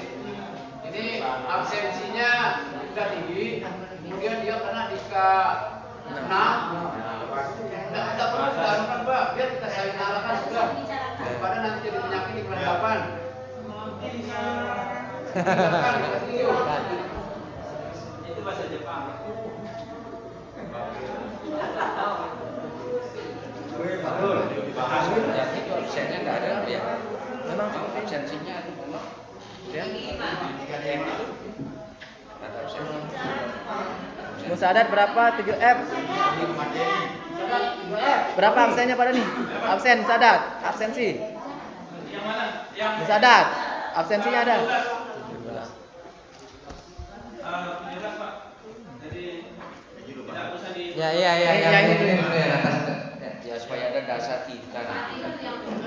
Ini absensinya sudah tinggi, kemudian dia kena Dika 6. Tidak perlu dilakukan Pak, biar kita sayangkan sudah. Daripada nanti jadi penyakit di kelas 8. Itu bahasa Jepang. Itu absennya nggak ada ya. Memang absensinya itu pondok. Ya. Musadat berapa? 7F. Berapa absennya pada nih? Absen Musadat, absensi. Yang mana? Yang Musadat, absensinya ada. 17 Pak. Jadi tidak usah di Ya, yang ini itu. dulu ya atas. Ya supaya ada dasar kita nanti.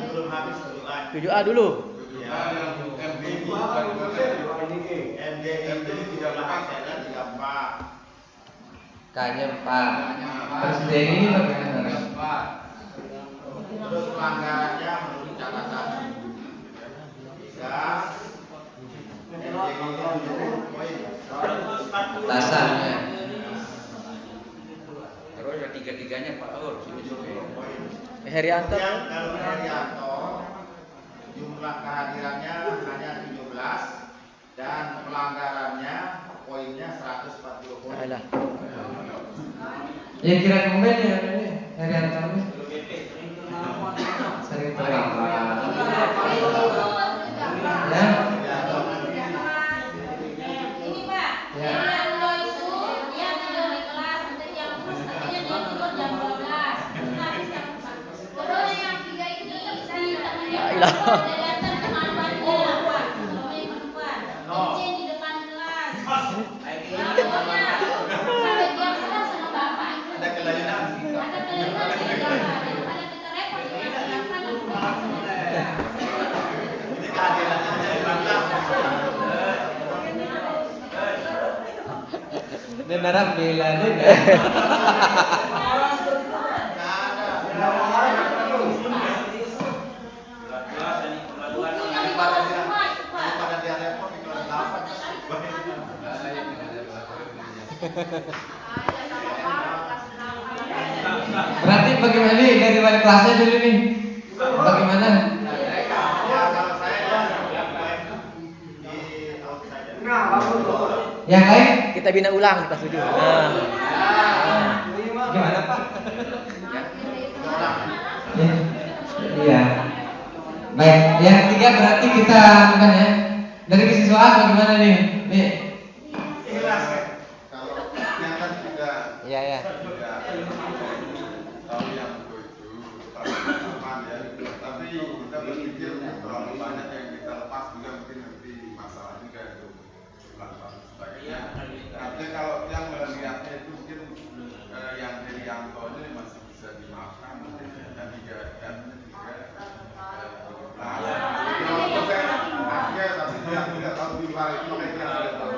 Belum habis tujuan. 7A dulu. MD itu 34, 34. K-nya 4. Presiden ini bagaimana? Terus pelanggarannya menurut catatan 3. MD itu 70 poin. Dasarnya. Terus ada tiga-tiganya Pak Ur. Herianto. Kemudian kalau Herianto jumlah kehadirannya hanya 17 dan pelanggarannya poinnya 140 poin. Alah. Ya kira komen ya ini Herianto ini. Sering terlambat. Ya. Ini Pak, Ya. yang lo itu dia tidur di kelas, yang katanya dia tidur jam 12. Terus yang 3 ini saya Alah. dia datang kemampuannya Pak, namanya perempuan. Kencing di depan kelas. Pokoknya sampai dia kesal sama bapak. Ada kelainan. Ada kelainan sehingga daripada kita repot dengan siapa Ini kehadirannya hanya 15. Ini narap bila ini. Daripada dia repot di kelas 8. Berarti bagaimana nih dari wali kelasnya dulu nih? Bagaimana? Ya kalau saya di outsider. Yang lain? Kita bina ulang, kita setuju. Nah. Gimana Pak? Ya. Iya. Baik, yang ketiga berarti kita bukan ya. Dari kesiswaan bagaimana nih? Nih. Ikhlas ya. Kalau yang kan juga Iya. tahu yang pengalaman ya, tapi kita berpikir terlalu banyak yang kita lepas juga mungkin nanti masalah juga itu pelan-pelan sebagainya. Artinya kalau yang melihatnya itu mungkin yang Herianto ini masih bisa dimaafkan mungkin dan tiga tapi dia tidak tahu di luar itu mereka tidak tahu.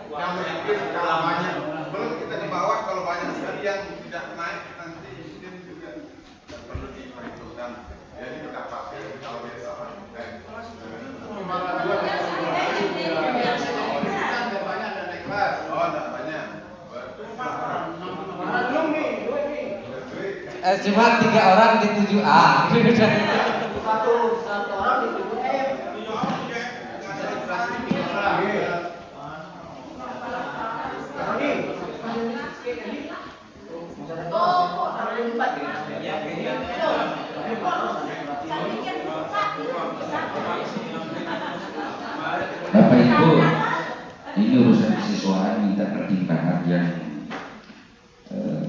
Yang mungkin kalau banyak belum kita di bawah, kalau banyak sekali yang tidak naik nanti mungkin juga perlu diperhitungkan. Jadi kita pakai kalau biasa oh tidak banyak. Cuma 3 orang di 7A. Satu orang di 7F. Bapak Ibu, ini urusan kesiswaan minta pertimbangan yang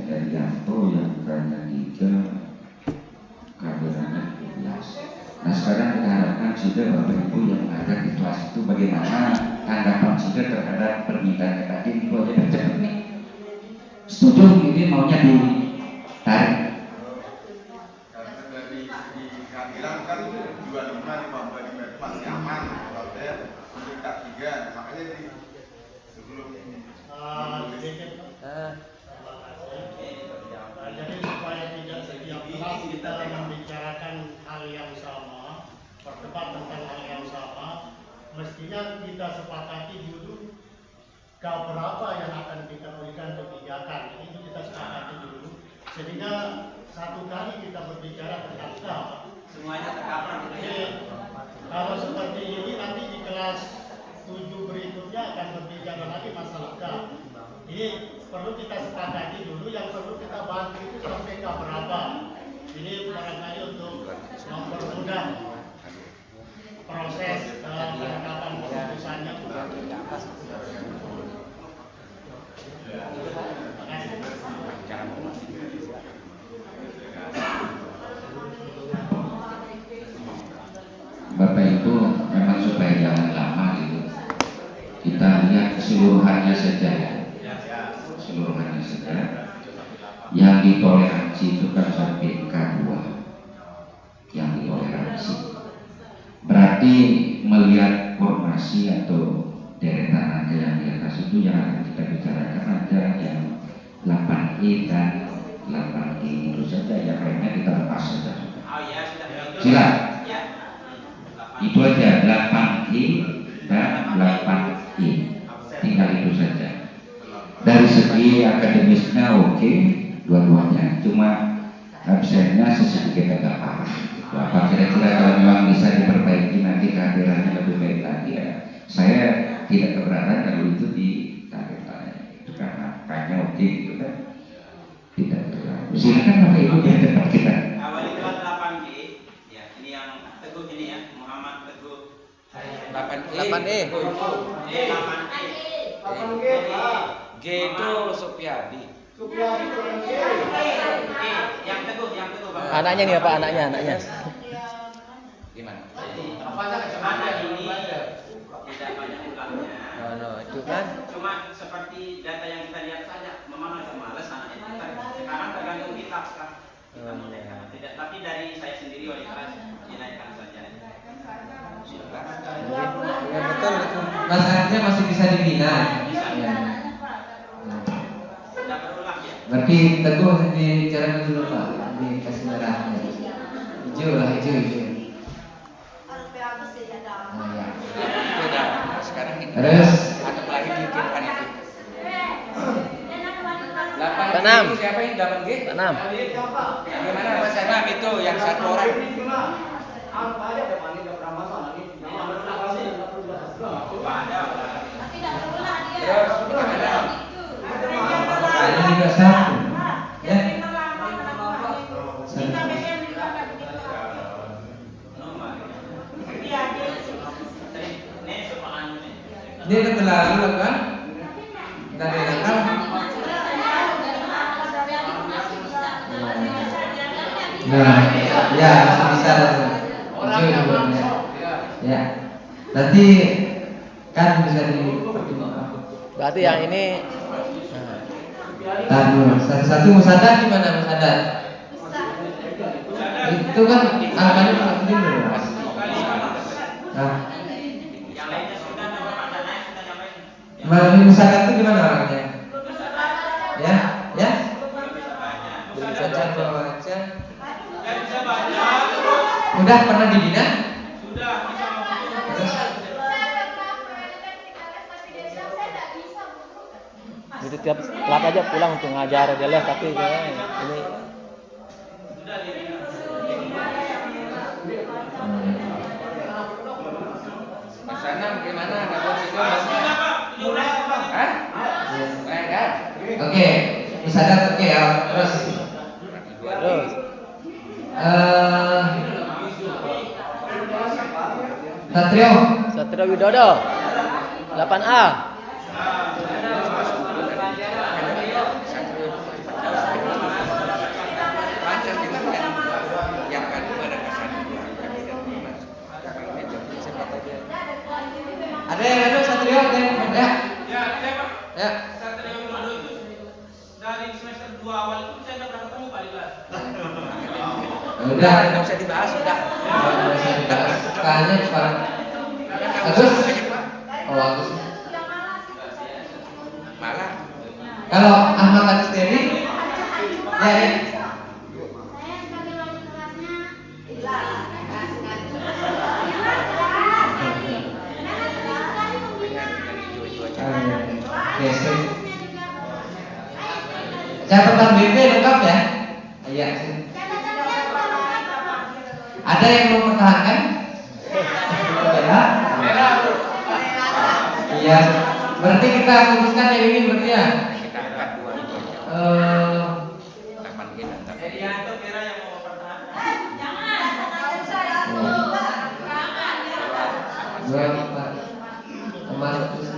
Herianto yang hanya 3, kehadirannya 12. Nah sekarang kita harapkan sudah Bapak Ibu yang ada di kelas itu bagaimana tanggapan sudah terhadap permintaannya tadi itu aja tercepat nih. Setuju ini maunya ditarik. Karena dari segi kehadiran kan 25, 55 itu masih aman. Kalau saya meningkat 3, makanya di sebelum Sedikit. Jadi supaya tidak setiap kelas kita membicarakan hal yang sama, berdebat tentang hal yang sama, mestinya kita sepakati dulu berapa yang akan kita berikan kebijakan. Itu kita sepakati dulu. Sehingga satu kali kita berbicara tentang skala. semuanya tercover gitu ya. Jadi, kalau seperti ini nanti di kelas 7 berikutnya akan berbicara lagi masalah skala. Ini perlu kita sepakati dulu, yang perlu kita bantu itu sampai ke berapa. Ini barangkali untuk mempermudah proses penetapan keputusannya. keseluruhannya saja ya. Keseluruhannya saja. Yang ditoleransi itu kan sampai K2. Yang ditoleransi. Berarti melihat formasi atau deretan angka yang di atas itu yang akan kita bicarakan ada yang 8E dan 8E itu saja, yang lainnya kita lepas saja. Silakan. Itu aja 8E dan 8E, tinggal itu saja. Dari segi akademisnya oke, dua-duanya, cuma absennya sedikit agak parah. Apa kira-kira kalau memang bisa diperbaiki nanti kehadirannya lebih baik lagi ya. Saya tidak keberatan kalau itu ditarik-tarik, itu karena kayaknya oke gitu kan. Tidak terlalu. Silakan Bapak Ibu yang cepat kita. Awal itu 8G, ya ini yang Teguh ini ya, Muhammad Teguh. 8E. 8E. G itu Supiadi. Yang Teguh Bang. Anaknya nih Pak, anaknya. Gimana? Anak ini tidak banyak ulangnya. Itu kan. Cuma seperti data yang kita lihat saja, memang agak males anak itu. Sekarang tergantung kita sekarang. Kita menaikkan. Tidak, tapi dari saya sendiri oleh kelas dinaikkan saja. Ya betul. Masalahnya masih bisa dibina. Ya. Berarti Teguh dibicarakan dulu Pak, dikasih merahnya. Hijau lah, hijau. Nah, ya. Itu dah. Sekarang ini. Terus Atau lagi dikit kan itu. 6. Siapa yang 8G? 6. Gimana Mas Anam itu yang satu orang? Terus gimana? ini juga satu. Ya. Dia udah berlalu kan? Dari nakal. Nah, ya bisa. Ya. Nanti kan bisa dipertimbangkan. Berarti yang ini Satu musadat gimana musadat? Itu kan angkanya satu dulu. Nah, melalui musadat itu gimana orangnya? Ya? Baca baca. Udah pernah dibina? Terus? itu tiap telat aja pulang untuk ngajar dia les, tapi ini Mas Anam gimana? Dapat itu Hah? Enggak. Oke, musadat oke ya. Terus Satrio Widodo 8A. Ada yang ada Satrio ada yang ada? Ya. Satrio Widodo itu dari semester 2 awal itu saya nggak pernah ketemu Pak di kelas. Udah, nggak usah dibahas sudah. Tanya sekarang. Agus? Oh Agus. Malah. Kalau Ahmad Agus Dewi, ya. Catatan BP lengkap ya? Iya. Ada yang mau mempertahankan? Ya. Iya. Berarti kita putuskan yang ini berarti ya? Kita angkat Herianto kira yang mau mempertahankan.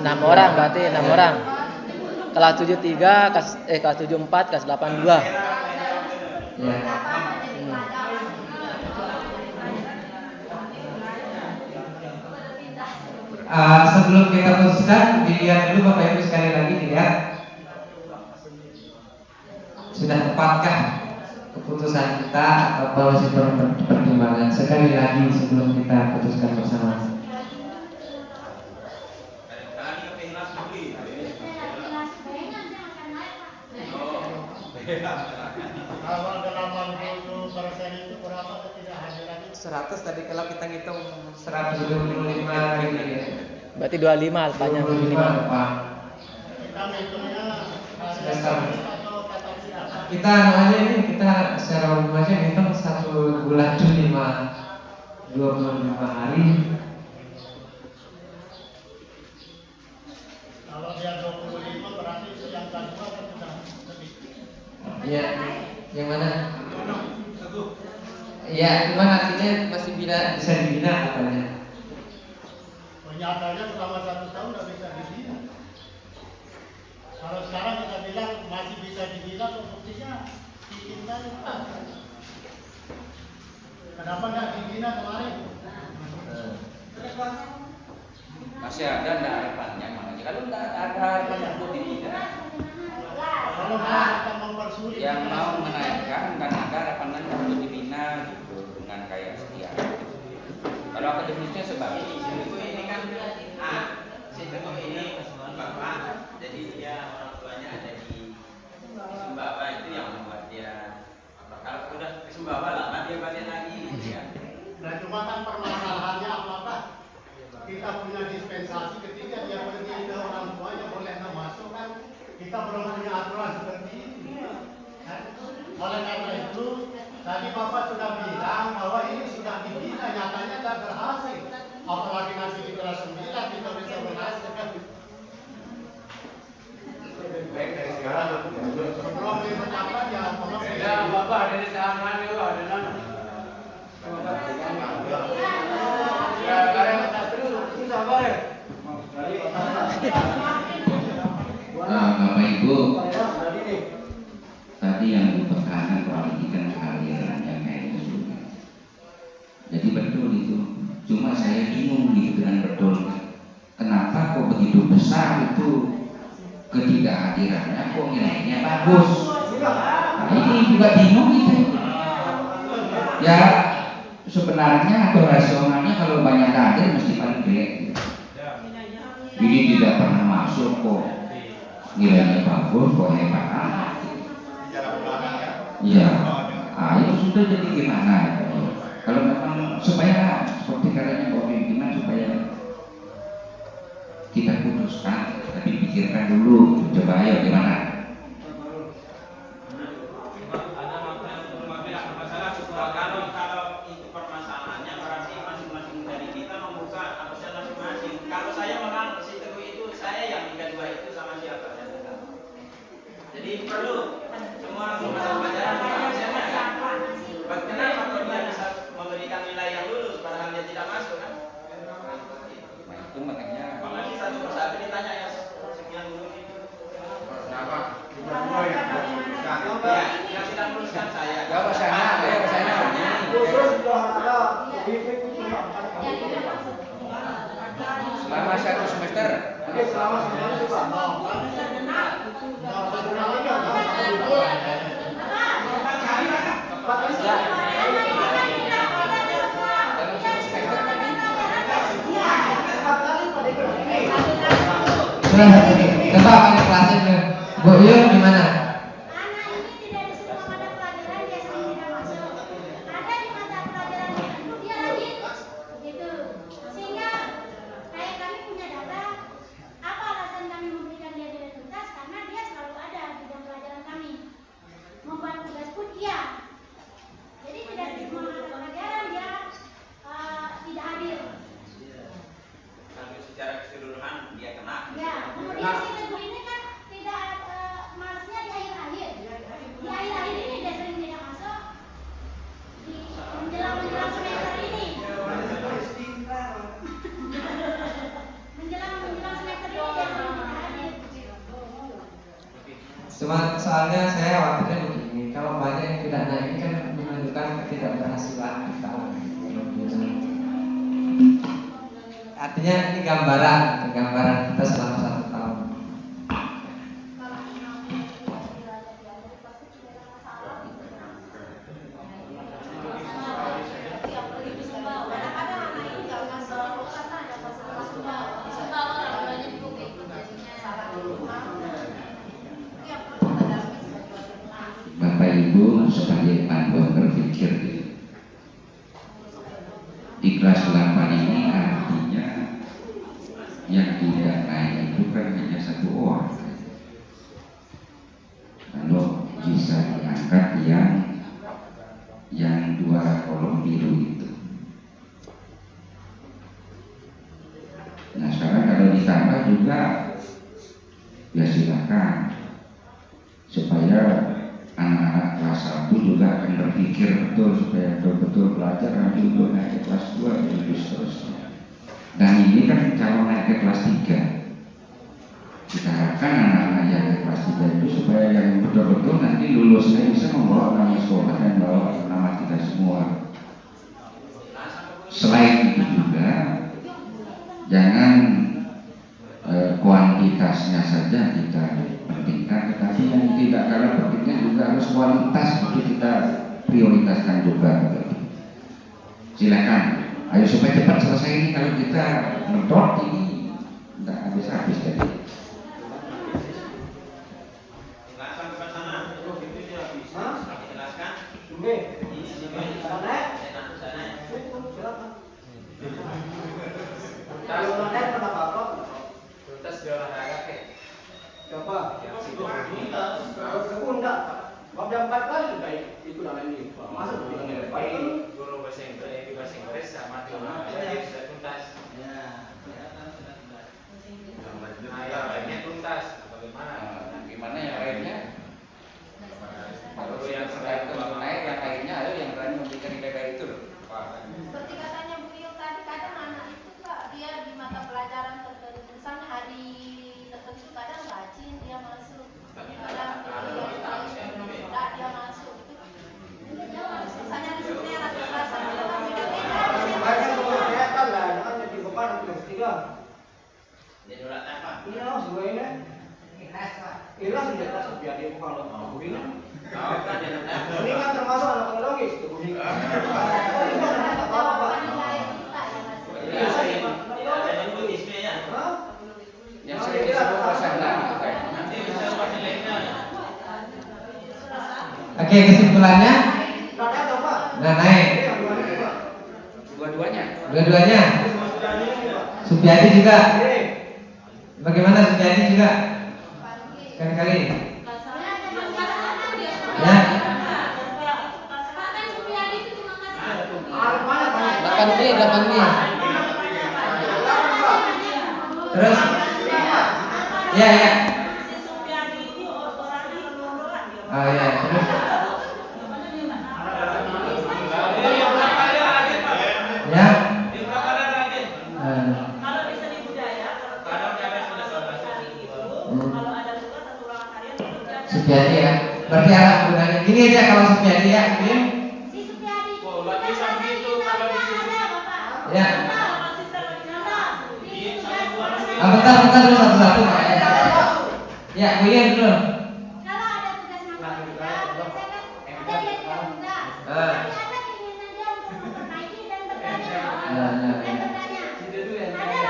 Enam orang berarti 6 orang. Kelas 73, kelas 74, kelas 82. Ya. Sebelum kita putuskan, dilihat dulu Bapak Ibu sekali lagi, dilihat sudah tepatkah keputusan kita atau masih perlu pertimbangan. Sekali lagi sebelum kita putuskan bersama. Kalau 80% itu berapa ketidakhadirannya? 100 tadi kalau kita ngitung 125 gitu ya. Berarti 25 alfanya minimal. Kita ngitungnya Semester. atau kata siapa? Kita aja ini kita secara umum aja ngitung 1 bulan itu 25 hari. Kalau dia 25 berarti itu yang kedua kan sudah lebih. Iya, yang mana? Iya, cuman artinya masih bisa dibina katanya. Nyatanya selama 1 tahun tidak bisa dibina. Kalau sekarang kita bilang masih bisa dibina, buktinya kita kenapa tidak dibina kemarin? Masih ada enggak harapannya makanya kalau enggak ada harapan untuk dibina. Kalau kita mempersulit Yang mau menaikkan dan ada harapan untuk dibina gitu dengan kayak setia. Kalau akademisnya sebab Ini kan si Teguh ini bapak, jadi dia orang tuanya ada di Sumbawa, itu yang membuat dia kalau udah ke Sumbawa lama dia balik lagi gitu ya. Nah cuma kan permasalahannya apakah kita punya dispensasi ketika dia pergi ke orang tuanya boleh nggak masuk kan? Kita belum punya aturan seperti ini. Kan? Oleh karena itu tadi Bapak sudah bilang bahwa ini sudah dibina, nyatanya tidak berhasil. Apalagi nanti di kelas 9 kita bisa berhasil kan? Baik dari sekarang Sebelum ditetapkan ya Ya, Bapak dari tangan itu ada nama. Ya, karena satu susah banget. Bapak Ibu, tadi yang ditekankan soal ini kan alirannya kayak gitu. Jadi betul itu. Cuma saya bingung gitu dengan betul. Kenapa kok begitu besar itu ketidakhadirannya kok nilainya bagus? Nah, ini juga bingung gitu. Ya sebenarnya atau rasionalnya kalau banyak hadir mesti paling jelek. Gitu. Ini tidak pernah masuk kok nilainya bagus kok hebat amat. Iya. Ayo sudah jadi gimana? Kalau memang supaya seperti katanya Pak Pimpinan supaya kita putuskan, tapi pikirkan dulu, coba ayo gimana? Kalau itu permasalahannya berarti masing-masing dari kita membuka akses masing-masing. Kalau saya menang si Teguh itu saya yang kedua itu sama siapa? Jadi perlu semua pelajaran manusianya kan. Kenapa kalau dia bisa memberikan nilai yang lulus padahal dia tidak masuk kan? itu makanya Makanya satu persatu ditanya ya sekian dulu itu. Kenapa? Ya, yang tidak meluluskan saya. ya sana, ya sana. Selama 1 semester. Coba pakai kelasnya Bu Yul gimana? Secara keseluruhan dia kena. Ya, kemudian si Teguh ini kan tidak malasnya di akhir-akhir. Di akhir-akhir ini dia sering tidak masuk. Di menjelang semester ini. Menjelang semester ini dia sering tidak hadir. Cuma soalnya saya khawatirnya begini, kalau banyak yang tidak naik ini kan menunjukkan ketidakberhasilan kita. Artinya ini gambaran kita selama 1 tahun. Bapak Ibu sebagai panduan berpikir gitu. Ikhlas 8 ini artinya yang tidak naik itu kan hanya 1 orang. Lalu bisa diangkat yang 2 kolom biru itu. Nah sekarang kalau ditambah juga ya silakan, supaya anak-anak kelas 1 juga akan berpikir betul, supaya betul-betul belajar nanti untuk naik ke kelas 2 dan seterusnya. Dan ini kan calon naik ke kelas 3. Kita harapkan anak-anak yang ke kelas 3 itu supaya yang betul-betul nanti lulusnya bisa membawa nama sekolah dan bawa nama kita semua. Selain itu juga jangan kuantitasnya saja kita pentingkan, tetapi yang tidak kalah pentingnya juga harus kualitas itu kita prioritaskan juga. Silakan, ayo supaya cepat selesai ini. Kalau kita ngedot ini tidak habis-habis jadi. Gimana yang lainnya? Kalau yang terkait dengan naik, yang lainnya ada yang berani memberikan IPK itu loh. Seperti katanya Bu Yu tadi, kadang anak itu Kak, dia di mata pelajaran tertentu, misalnya hari tertentu kadang rajin dia masuk, kadang tidak dia masuk. Misalnya di sini anak kelas 1 kan beda-beda. Jadi urat apa? Ikhlas tidak tak sebiar kalau mau ini. Oh, kan dia Ini kan termasuk anak teknologis tuh. Ini kan apa-apa. Iya, saya buddhisme ya. Yang sering disebut pasangan itu kan. Nanti bisa buat nilainya. Oke, kesimpulannya nggak naik. Dua-duanya. Supiadi juga. Bagaimana Supiadi juga? Kali-kali. Ya. 8B. Terus? Ya. Oh ya, terus? Ya. Kalau di seni budaya, kalau ada tugas atau ulangan harian itu Supiadi ya. Berarti anak gunanya gini aja kalau Supiadi ya, mungkin. Ya. Bentar dulu satu-satu Pak. Ya, Bu Yen dulu. Kalau ada tugas matematika, biasanya kan ada dia tidak tunda. Tapi ada keinginan dia untuk memperbaiki dan bertanya. Ada rasa ingin tahunya.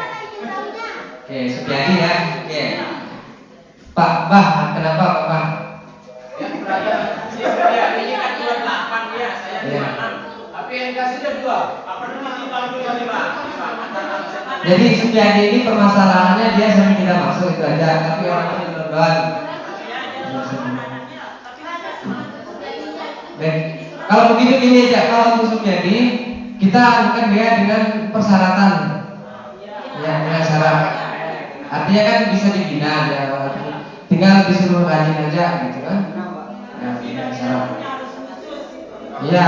Oke, Supiadi ya. Oke. Pak Bah, kenapa Pak Bah? Yang berada ini kan 28 ya, saya 26. Tapi yang dikasihnya 2. Apa namanya dibantu ya 5. Jadi Supiadi ini permasalahannya dia sering tidak masuk itu aja, tapi orangnya benar-benar. Baik, kalau begitu gini aja, kalau untuk Supiadi kita akan dia dengan persyaratan, ya dengan syarat. Artinya kan bisa dibina ya, tinggal disuruh rajin aja gitu kan? Ya, dengan syarat. Iya,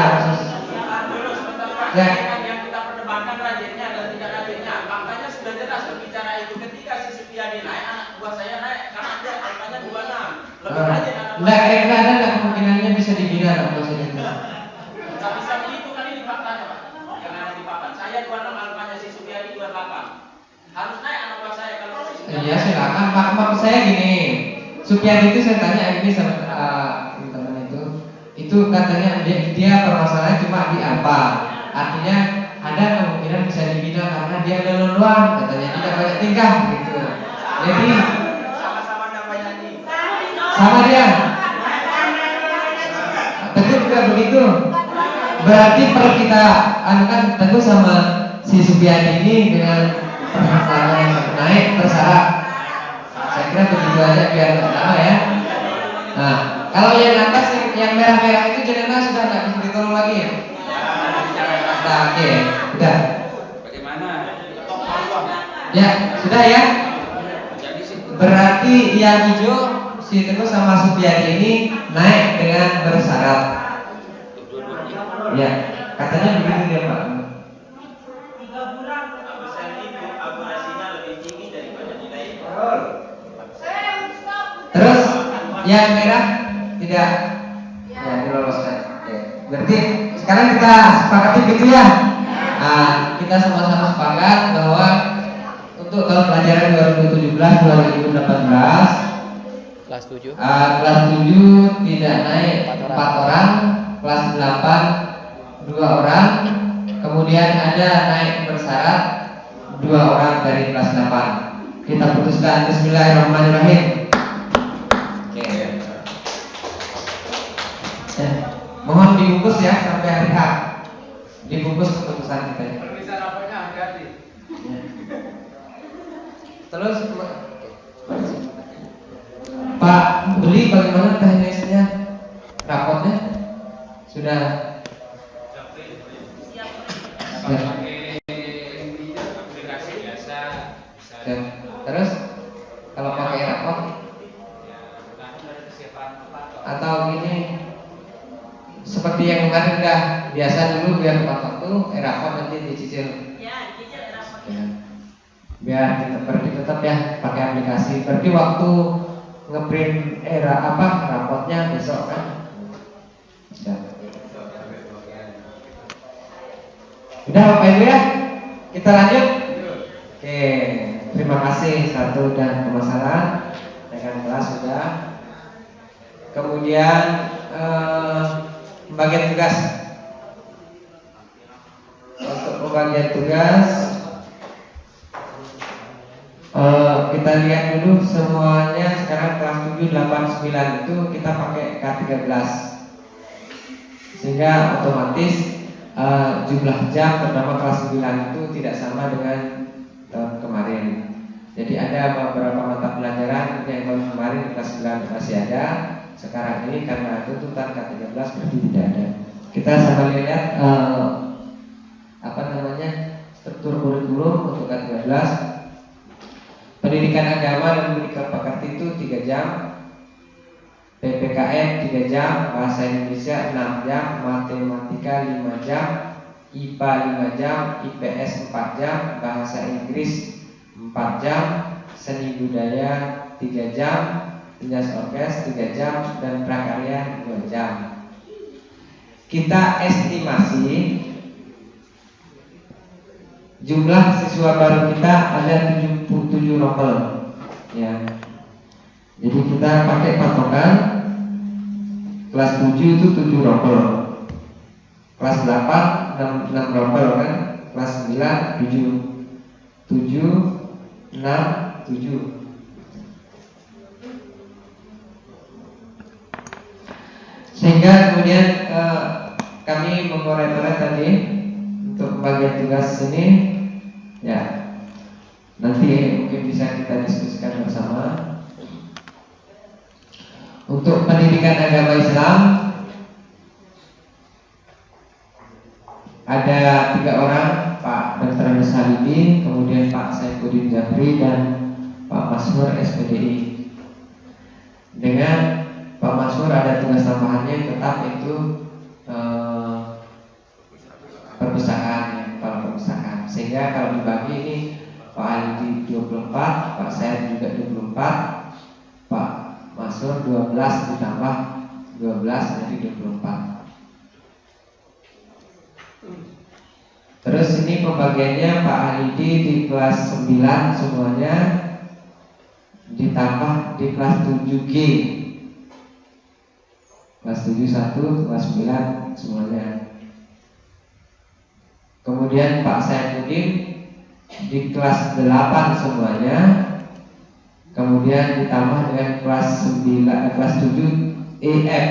ya. Yang kita perdebatkan rajinnya dan tidak rajinnya, makanya sudah jelas berbicara itu ketika si Supiadi naik, anak buah saya naik karena ada angkanya 26. Lebih rajin anak buah. Kira-kira ada nggak kemungkinannya bisa dibina anak buah saya itu? Nggak bisa begitu kali di faktanya Pak. Yang ada di papan. Saya 26, angkanya si Supiadi 28. Ya silakan Pak. Maksud saya gini, Supiadi itu saya tanya ini sama teman itu katanya dia permasalahan cuma di apa? Artinya ada kemungkinan bisa dibina karena dia leluhur katanya tidak banyak tingkah gitu. Jadi Sama-sama namanya nih. sama dia. Tentu juga begitu. Berarti perlu kita anukan tentu sama si Supiadi ini dengan permasalahan yang naik bersyarat. Saya kira begitu aja biar nggak lama ya. Nah, kalau yang atas yang merah-merah itu jenengan sudah nggak bisa ditolong lagi ya? Nah, oke, udah. Bagaimana? Ya, sudah ya. Berarti yang hijau si Teguh sama Supiadi ini naik dengan bersyarat. Ya, katanya begitu dia Pak. 3 bulan. Absen itu akurasinya lebih tinggi daripada nilai. Terus yang merah tidak ya diloloskan. Oke. Berarti sekarang kita sepakati gitu ya. Nah, kita sama-sama sepakat bahwa untuk tahun pelajaran 2017-2018 Kelas 7. kelas 7 tidak naik 4 orang, kelas 8 2 orang, kemudian ada naik bersyarat 2 orang dari kelas 8. Kita putuskan. Bismillahirrahmanirrahim. Oke. Mohon dibungkus ya sampai hari H. Dibungkus keputusan kita. Permisal rapotnya hati-hati. Terus Pak Beli bagaimana teknisnya rapotnya? Sudah aplikasi biasa bisa. Terus kalau pakai rapot atau gini seperti yang kemarin dah biasa dulu biar tepat waktu rapot nanti dicicil. Ya, dicicil rapot. Ya. Biar tetap ya pakai aplikasi. Berarti waktu ngeprint rapotnya besok kan? Sudah. Udah Bapak Ibu ya? Kita lanjut. Oke, terima kasih satu dan pemasaran rekan kelas sudah. Kemudian pembagian tugas. Untuk pembagian tugas kita lihat dulu semuanya sekarang kelas 7, 8, 9 itu kita pakai K13 sehingga otomatis jumlah jam pertama kelas 9 itu tidak sama dengan tahun kemarin. Jadi ada beberapa mata pelajaran yang tahun kemarin kelas 9 masih ada, sekarang ini karena tuntutan K13 berarti tidak ada. Kita sama lihat struktur kurikulum untuk K13. Pendidikan agama dan pendidikan pekerti itu 3 jam, PPKN 3 jam, bahasa Indonesia 6 jam, matematika 5 jam, IPA 5 jam, IPS 4 jam, bahasa Inggris 4 jam, seni budaya 3 jam, penjas orkes 3 jam, dan prakarya 2 jam. Kita estimasi jumlah siswa baru kita ada 77 rombel ya. Jadi kita pakai patokan kelas 7 itu 7 rombel, kelas 8 6 rombel kan, kelas 9 7 6 7. Sehingga kemudian kami mengorek-orek tadi untuk pembagian tugas ini ya, nanti mungkin bisa kita diskusikan bersama. Untuk pendidikan agama Islam ada 3 orang, Pak Dr. Agus Halibi, kemudian Pak Saifuddin Jafri, dan Pak Masmur SPDI. Dengan Pak Masmur ada tugas tambahannya tetap itu perpustakaan ya, kepala perpustakaan. Sehingga kalau dibagi ini Pak Halibi 24, Pak Said juga 24, Pak Masur 12 ditambah 12 jadi 24. Terus ini pembagiannya Pak Halidi di kelas 9 semuanya ditambah di kelas 7G. Kelas 7 1, kelas 9 semuanya. Kemudian Pak Saifuddin di kelas 8 semuanya. Kemudian ditambah dengan kelas 7 EF.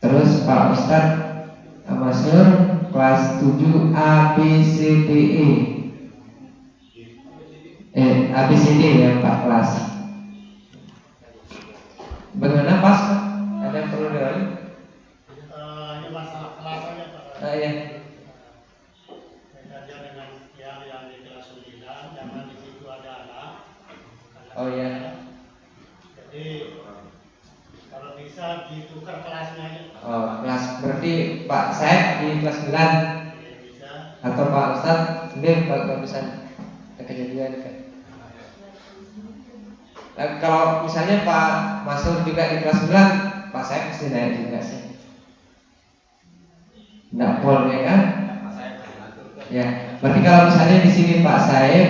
Terus Pak Ustadz Masyur kelas 7 ABCDE. ABCD ya Pak kelas. Bagaimana Pas? Ada yang perlu diulangi? Ini masalah kelas aja Pak. Iya. Beda dengan yang di kelas 9, jangan di situ ada anak. Oh iya. Jadi kalau bisa ditukar kelasnya aja. Oh, kelas berarti Pak Said di kelas 9 Bisa. atau Pak Ustadz sendiri kalau bisa kejadian kan. Nah, kalau misalnya Pak Masur juga di kelas 9, Pak Said pasti naik juga sih. Nggak boleh kan? Ya, berarti kalau misalnya di sini Pak Said,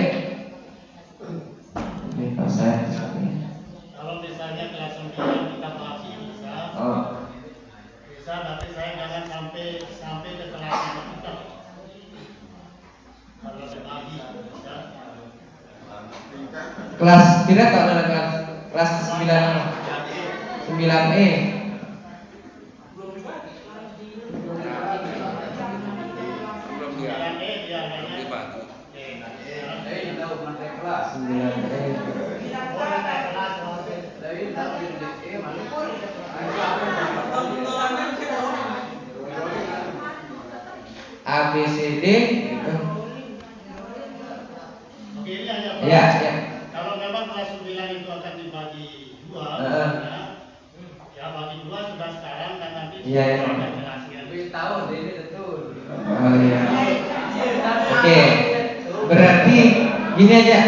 ini Pak Said. Kalau misalnya kelas 9 kita bagi bisa. Oh. Bisa, tapi saya jangan sampai ke kelas 5 kita. Kalau dibagi bisa. Kelas tidak kalau ada kelas 9 9E. ABCD gitu. Begini aja Pak. Ya, ya. Kalau memang kelas 9 itu akan dibagi 2, ya bagi 2 sudah sekarang dan nanti Iya, ya. ada kelasnya. Tahun ini betul. Oh iya. Oke. Berarti gini aja,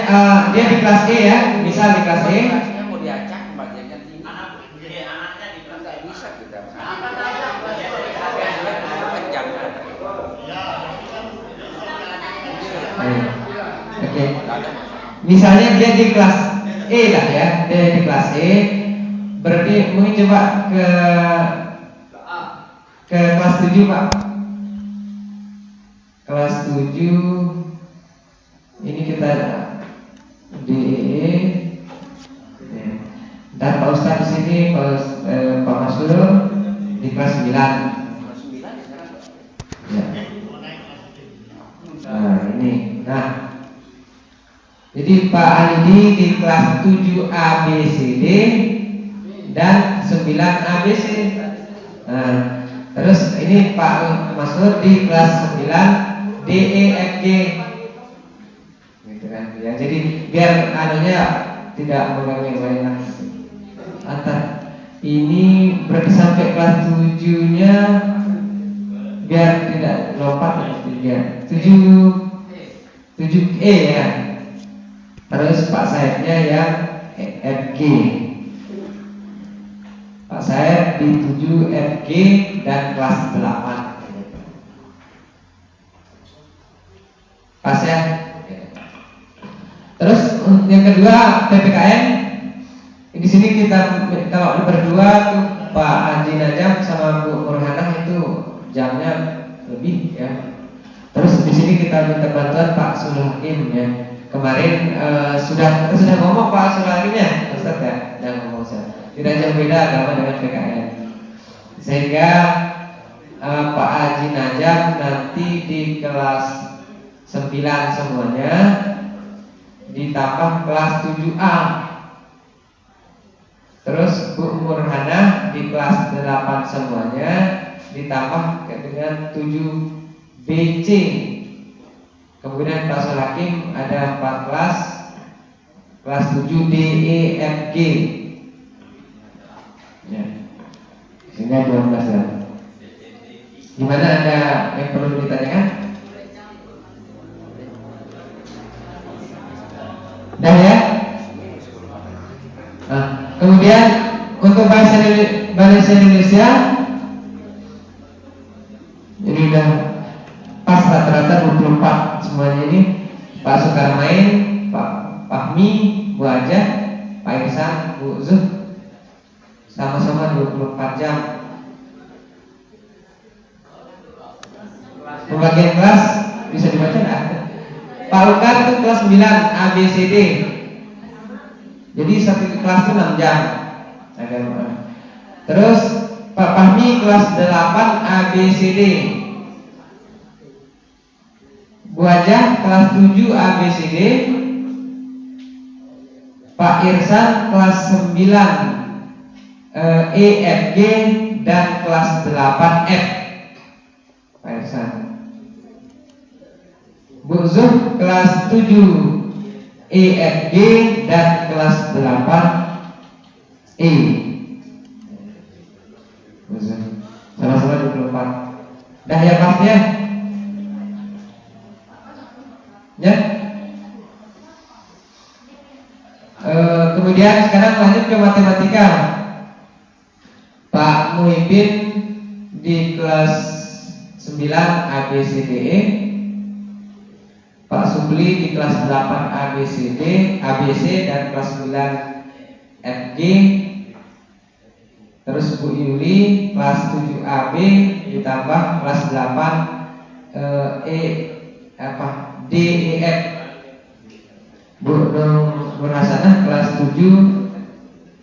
dia di kelas E ya, misal di kelas E. Kelasnya mau diacak bagian tinggi. Anaknya di kelas Nggak bisa kita. Oke. Misalnya dia di kelas E lah ya, dia di kelas E. Berarti mungkin coba ke kelas 7 Pak. Kelas 7 ini kita DE. Dan Pak Ustadz di sini Pak Masur di kelas 9. Ya. Nah ini, nah jadi Pak Alidi di kelas 7 ABCD dan 9 ABC. Nah, terus ini Pak Masur di kelas 9 DEFG. Gitu kan? Ya, jadi biar anunya tidak mengganggu yang lain lah. Antar ini berarti sampai kelas 7-nya biar tidak lompat ya. 7E ya. Terus Pak Saidnya yang FG. Pak Said di 7 FG dan kelas 8. Pas ya. Terus yang kedua PPKN. Di sini kita kalau berdua tuh Pak Haji Najam sama Bu Nurhanah itu jamnya lebih ya. Terus di sini kita minta bantuan Pak Sulhakim ya. Kemarin sudah ngomong Pak Sulhakimnya, Ustaz ya, sudah ngomong Ustaz. Tidak jauh beda agama dengan PKN. Sehingga Pak Haji Najam nanti di kelas 9 semuanya ditambah kelas 7A. Terus Bu Nurhanah di kelas 8 semuanya ditambah dengan 7BC. Kemudian Pak Sulhakim ada 4 kelas 7 DEFG. Ya. Sehingga 12 ya. Gimana, ada yang perlu ditanyakan? Dah ya. Nah, kemudian untuk bahasa Indonesia jadi udah pas rata-rata 24 semuanya ini. Pak Sukarmain, Pak Fahmi, Bu Ajah, Pak Irsan, Bu Zuh, sama-sama 24 jam. Pembagian kelas bisa dibaca nggak? Pak Ukar itu kelas 9 ABCD. Jadi satu kelas itu 6 jam. Terus Pak Fahmi kelas 8 ABCD. Bu Ajah kelas 7 ABCD. Pak Irsan kelas 9 EFG dan kelas 8F. Pak Irsan. Bu Zuh kelas 7 EFG dan kelas 8E. Bu Zuh sama-sama 24. Dah ya Pak ya? Ya. Kemudian sekarang lanjut ke matematika. Pak Muhyiddin di kelas 9 ABCDE. Pak Subli di kelas 8 ABC dan kelas 9 FG. Terus Bu Yuli kelas 7 AB ditambah kelas 8 DEF. Bu Nur Hasanah kelas 7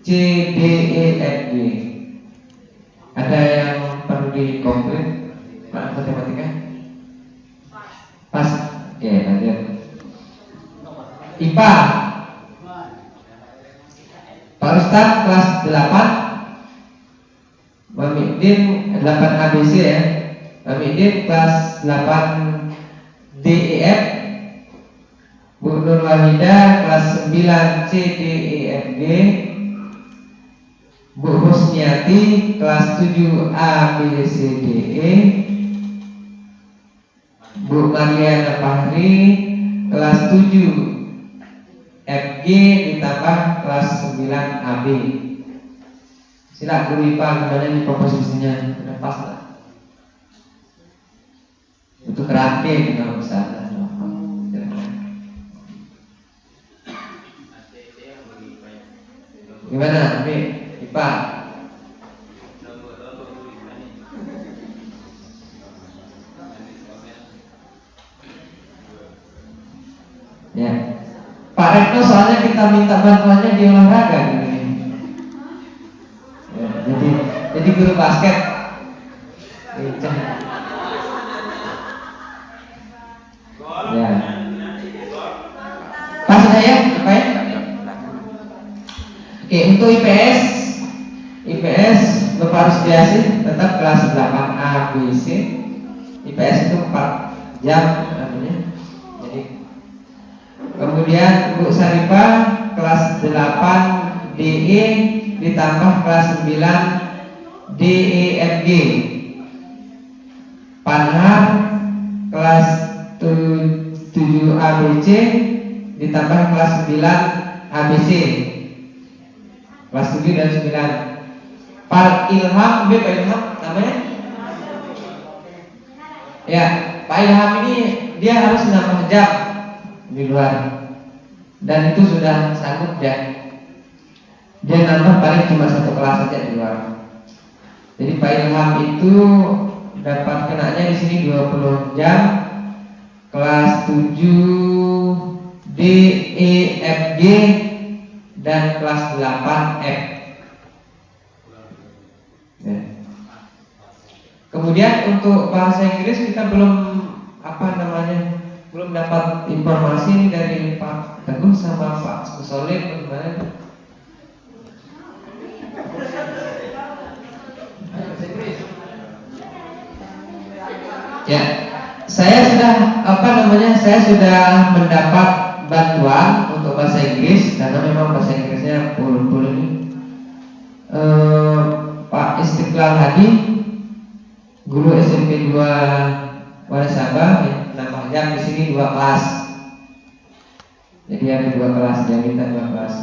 CDEFG. Ada yang perlu dikomplit Pak matematika? Pas. Oke, lanjut. IPA. Pak Ustaz kelas 8. Mamidin 8 ABC ya. Mamidin kelas 8 DEF. Bu Nur Wahida kelas 9 CDEFG. Bu Husniati kelas 7 ABCDE. Bu Mariana Fahri kelas 7 FG ditambah kelas 9 AB. Silakan Bu Ipa gimana nih komposisinya? Udah pas lah. Untuk rantai kalau misalnya. Gimana, Abi? Ipa? Ya, Pak Retno soalnya kita minta bantuannya di olahraga gini. Ya, jadi guru basket. Ya. Pas sudah ya, Pak ya? Oke, untuk IPS Bapak harus biasin tetap kelas 8 ABC. IPS itu 4 jam namanya. Jadi kemudian Bu Saripah kelas 8 DE ditambah kelas 9 DEFG. Panhar kelas 7 ABC ditambah kelas 9 ABC. Kelas 7 dan 9. Pak Ilham, Pak Ilham namanya? Ya, Pak Ilham ini dia harus nambah jam di luar. Dan itu sudah sanggup ya. Dia nambah paling cuma 1 kelas saja di luar. Jadi Pak Ilham itu dapat kenanya di sini 20 jam. Kelas 7 DEFG dan kelas 8F. Ya. Kemudian untuk bahasa Inggris kita belum belum dapat informasi ini dari Pak Teguh sama Pak Musoleh bagaimana? Ya, saya sudah mendapat bantuan untuk bahasa Inggris karena memang bahasa Inggrisnya full ini. Pak Istiqlal Hadi, guru SMP 2 Wanasaba, ya, nambah jam di sini 2 kelas. Jadi ada 2 kelas, dia minta 2 kelas.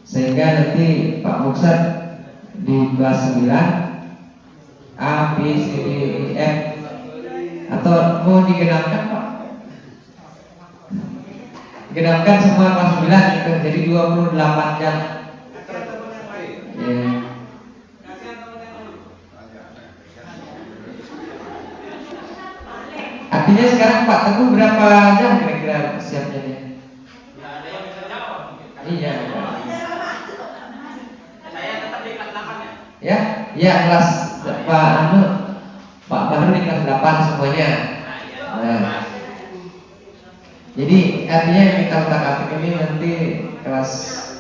Sehingga nanti Pak Muksad di kelas 9 A, B, C, D, E, F mau digenapkan Pak? Genapkan semua kelas 9 gitu, jadi 28 jam. Ya. Artinya sekarang Pak Teguh berapa jam kira-kira siapnya nih? Ya ada yang bisa jawab mungkin. Iya. Saya tetap di kelas 8 ya. Ya, ya kelas Pak Bahru di kelas 8 semuanya. Nah, jadi artinya yang kita utak-atik ini nanti kelas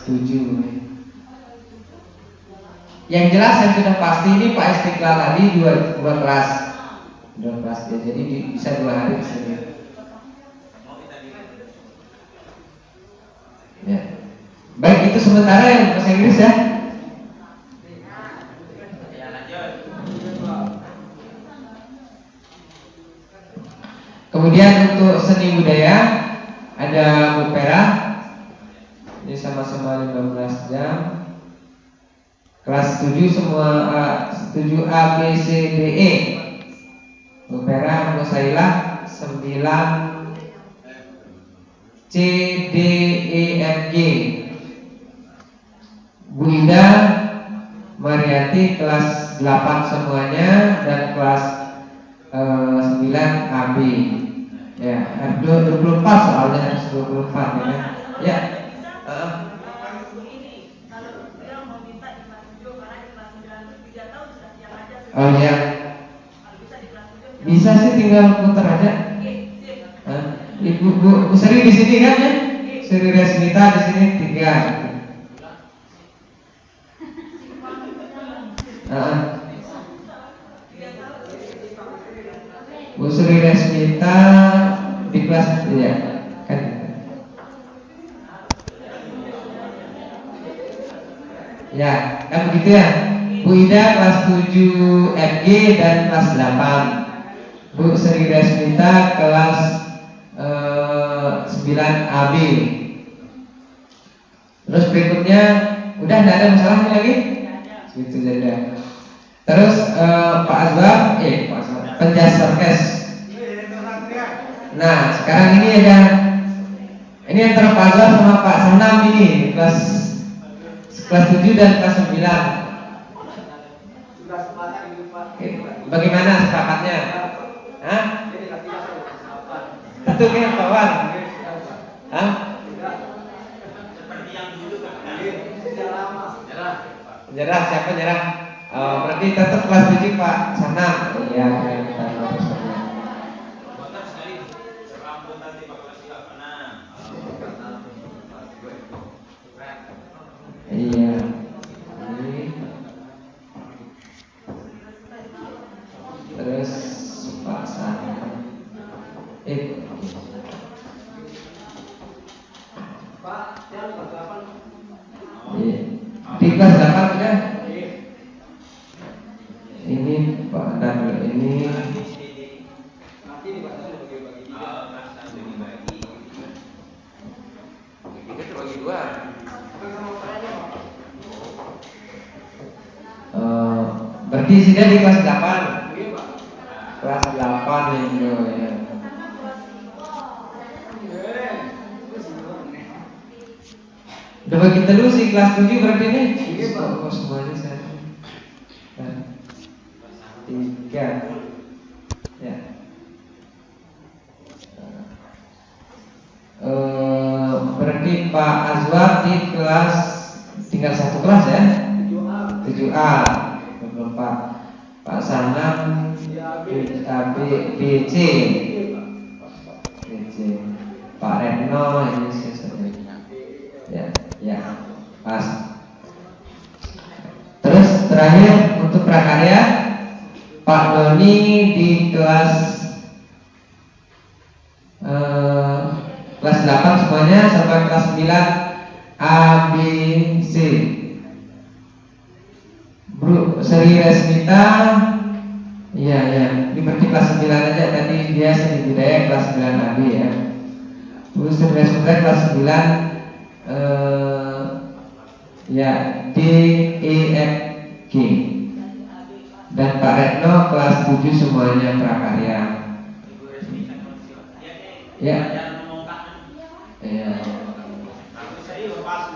7. Yang jelas yang sudah pasti ini Pak Istiqlal tadi dua kelas ya, jadi bisa 2 hari di sini. Ya. Baik, itu sementara yang bahasa Inggris ya. Kemudian untuk seni budaya ada Bu Pera. Ini sama-sama 15 jam. Kelas 7 semua 7 A, B, C, D, E. Bu Pera, Bu Sailah 9 C, D, E, F, G. Bu Ida Mariati kelas 8 semuanya dan kelas 9 AB. Ya, 24 soalnya harus 24 ya. Ya. Oh ya. Bisa sih tinggal putar aja. Ibu Bu Sri di sini kan ya? Sri Resmita di sini 3. Bu Sri Resmita di kelas ya kan. Ya, kan begitu ya. Bu Ida kelas 7 FG dan kelas 8. Bu Sri Resmita kelas 9 AB. Terus berikutnya udah tidak ada masalahnya lagi? Gitu saja. Terus Pak Azwar, penjas orkes. Nah, sekarang ini ada antara Pak Azwar sama Pak Sanam ini kelas 7 dan kelas 9. Bagaimana sepakatnya? Hah? Itu kan kawan? Hah? Seperti yang dulu kan? Nyerah, siapa nyerah? Oh, berarti tetap kelas 7 Pak Sanam. Iya, kita iya. Terus Pak Sanam. Pak, yang kelas 8. Di kelas 8 sudah. Ini Pak Darul ini. Nanti dibagi bagi. Kita terbagi 2. Berarti sudah di kelas 8. Kelas 8 itu ya. Udah bagi dulu sih kelas 7 berarti ini. Oh, semuanya saya. 3. Ya. Berarti Pak Azwar di kelas tinggal 1 kelas ya. 7A 24. Pak Sanam BC. Pak Retno ini ya pas. Terus terakhir untuk prakarya Pak Doni di kelas 8 semuanya sampai kelas 9 A, B, C. Bro Sri Resmita, iya ini berarti kelas 9 aja, tadi dia seni budaya kelas 9 AB ya. Bro Sri Resmita kelas 9 ya D, E, F, G. Dan Pak Retno kelas 7 semuanya prakarya. Ya. Jangan membongkar. Iya. Aku serius pas.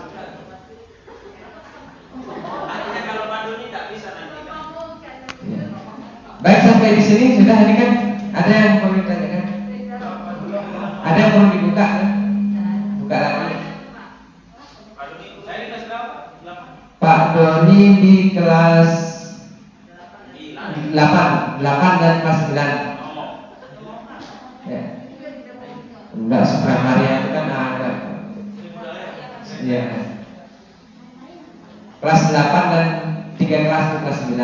Artinya kalau Pak Doni tidak bisa nanti kan. Ya. Baik, sampai di sini sudah ini kan. Ada yang perlu ditanyakan? Ada yang perlu dibuka kan? Buka lagi. Saya di kelas berapa? Pak Doni di kelas 8 dan kelas 9. Ya. Enggak sebenarnya itu kan ada. Ya. Kelas 8 dan 3 kelas ke kelas 9.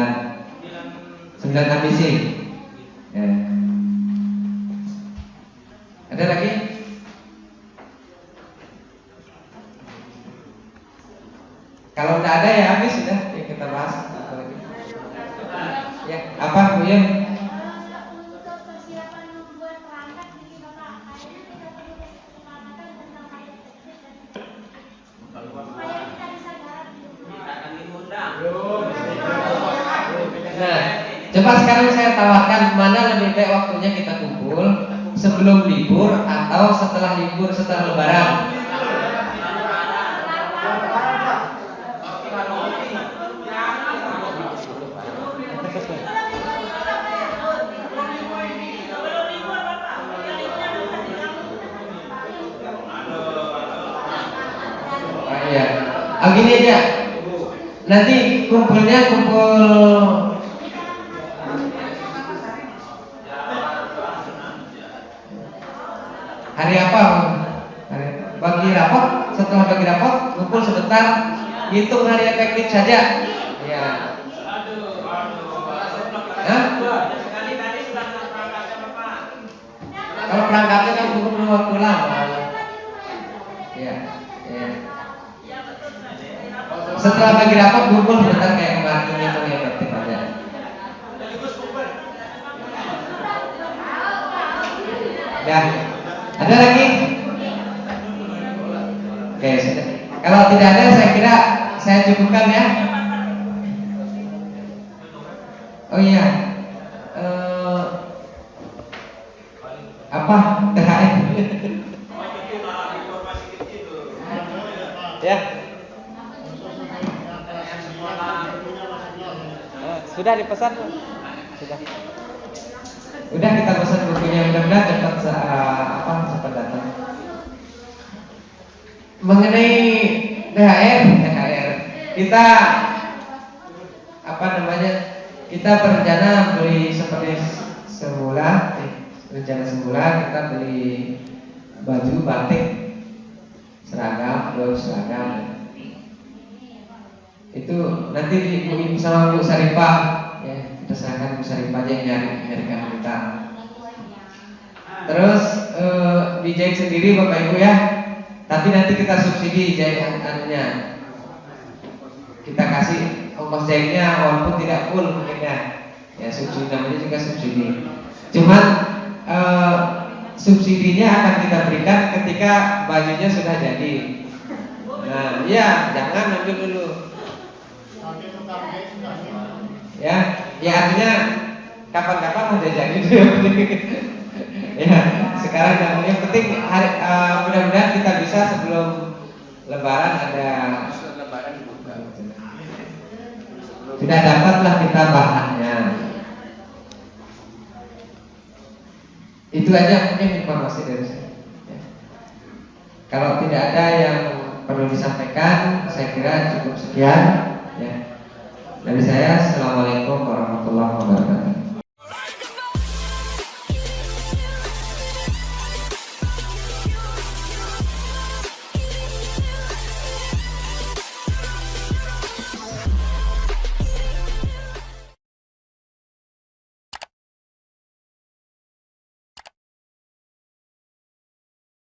9 ambisi. Ya. Ada lagi? Kalau tidak ada ya habis sudah ya kita bahas apa lagi. Ya, apa Bu Yem? Untuk persiapan membuat perangkat ini Bapak, kayaknya kita perlu kesepakatan tentang ayat teknis dan supaya kita bisa garap. Akan diundang. Nah, coba sekarang saya tawarkan mana lebih baik waktunya kita kumpul, sebelum libur atau setelah libur, setelah Lebaran. Ya, gini aja. Nanti kumpulnya kumpul hari apa? Bagi rapot. Setelah bagi rapot, kumpul sebentar, hitung hari efektif saja. Ya. Hah? Kalau perangkatnya kan perlu waktu lama. Ya. Ya. Setelah bagi rapot kumpul sebentar kayak kemarin ini tuh yang efektif aja. Ya, ada lagi? Oke, sudah. Kalau tidak ada, saya kira saya cukupkan ya. Oh iya, apa THR? Ya. Sudah dipesan? Sudah. Udah kita pesan bukunya, mudah-mudahan cepat cepat datang. Mengenai THR, kita kita berencana beli seperti semula, kita beli baju batik, seragam, itu nanti Ibu sama Bu Saripah ya, kita serahkan Bu Saripah aja yang nyarikan kita. Terus dijahit sendiri Bapak Ibu ya, tapi nanti kita subsidi jahit anunya, kita kasih ongkos jahitnya walaupun tidak full mungkin ya subsidi, namanya juga subsidi. Cuman subsidinya akan kita berikan ketika bajunya sudah jadi. Nah, iya, jangan ambil dulu. Ya artinya kapan-kapan udah jadi dulu. Ya, sekarang yang penting mudah-mudahan kita bisa sebelum Lebaran ada. Sudah dapatlah kita bahannya. Itu aja mungkin informasi dari saya. Ya. Kalau tidak ada yang perlu disampaikan, saya kira cukup sekian. Ya. Dari saya, assalamualaikum warahmatullahi wabarakatuh.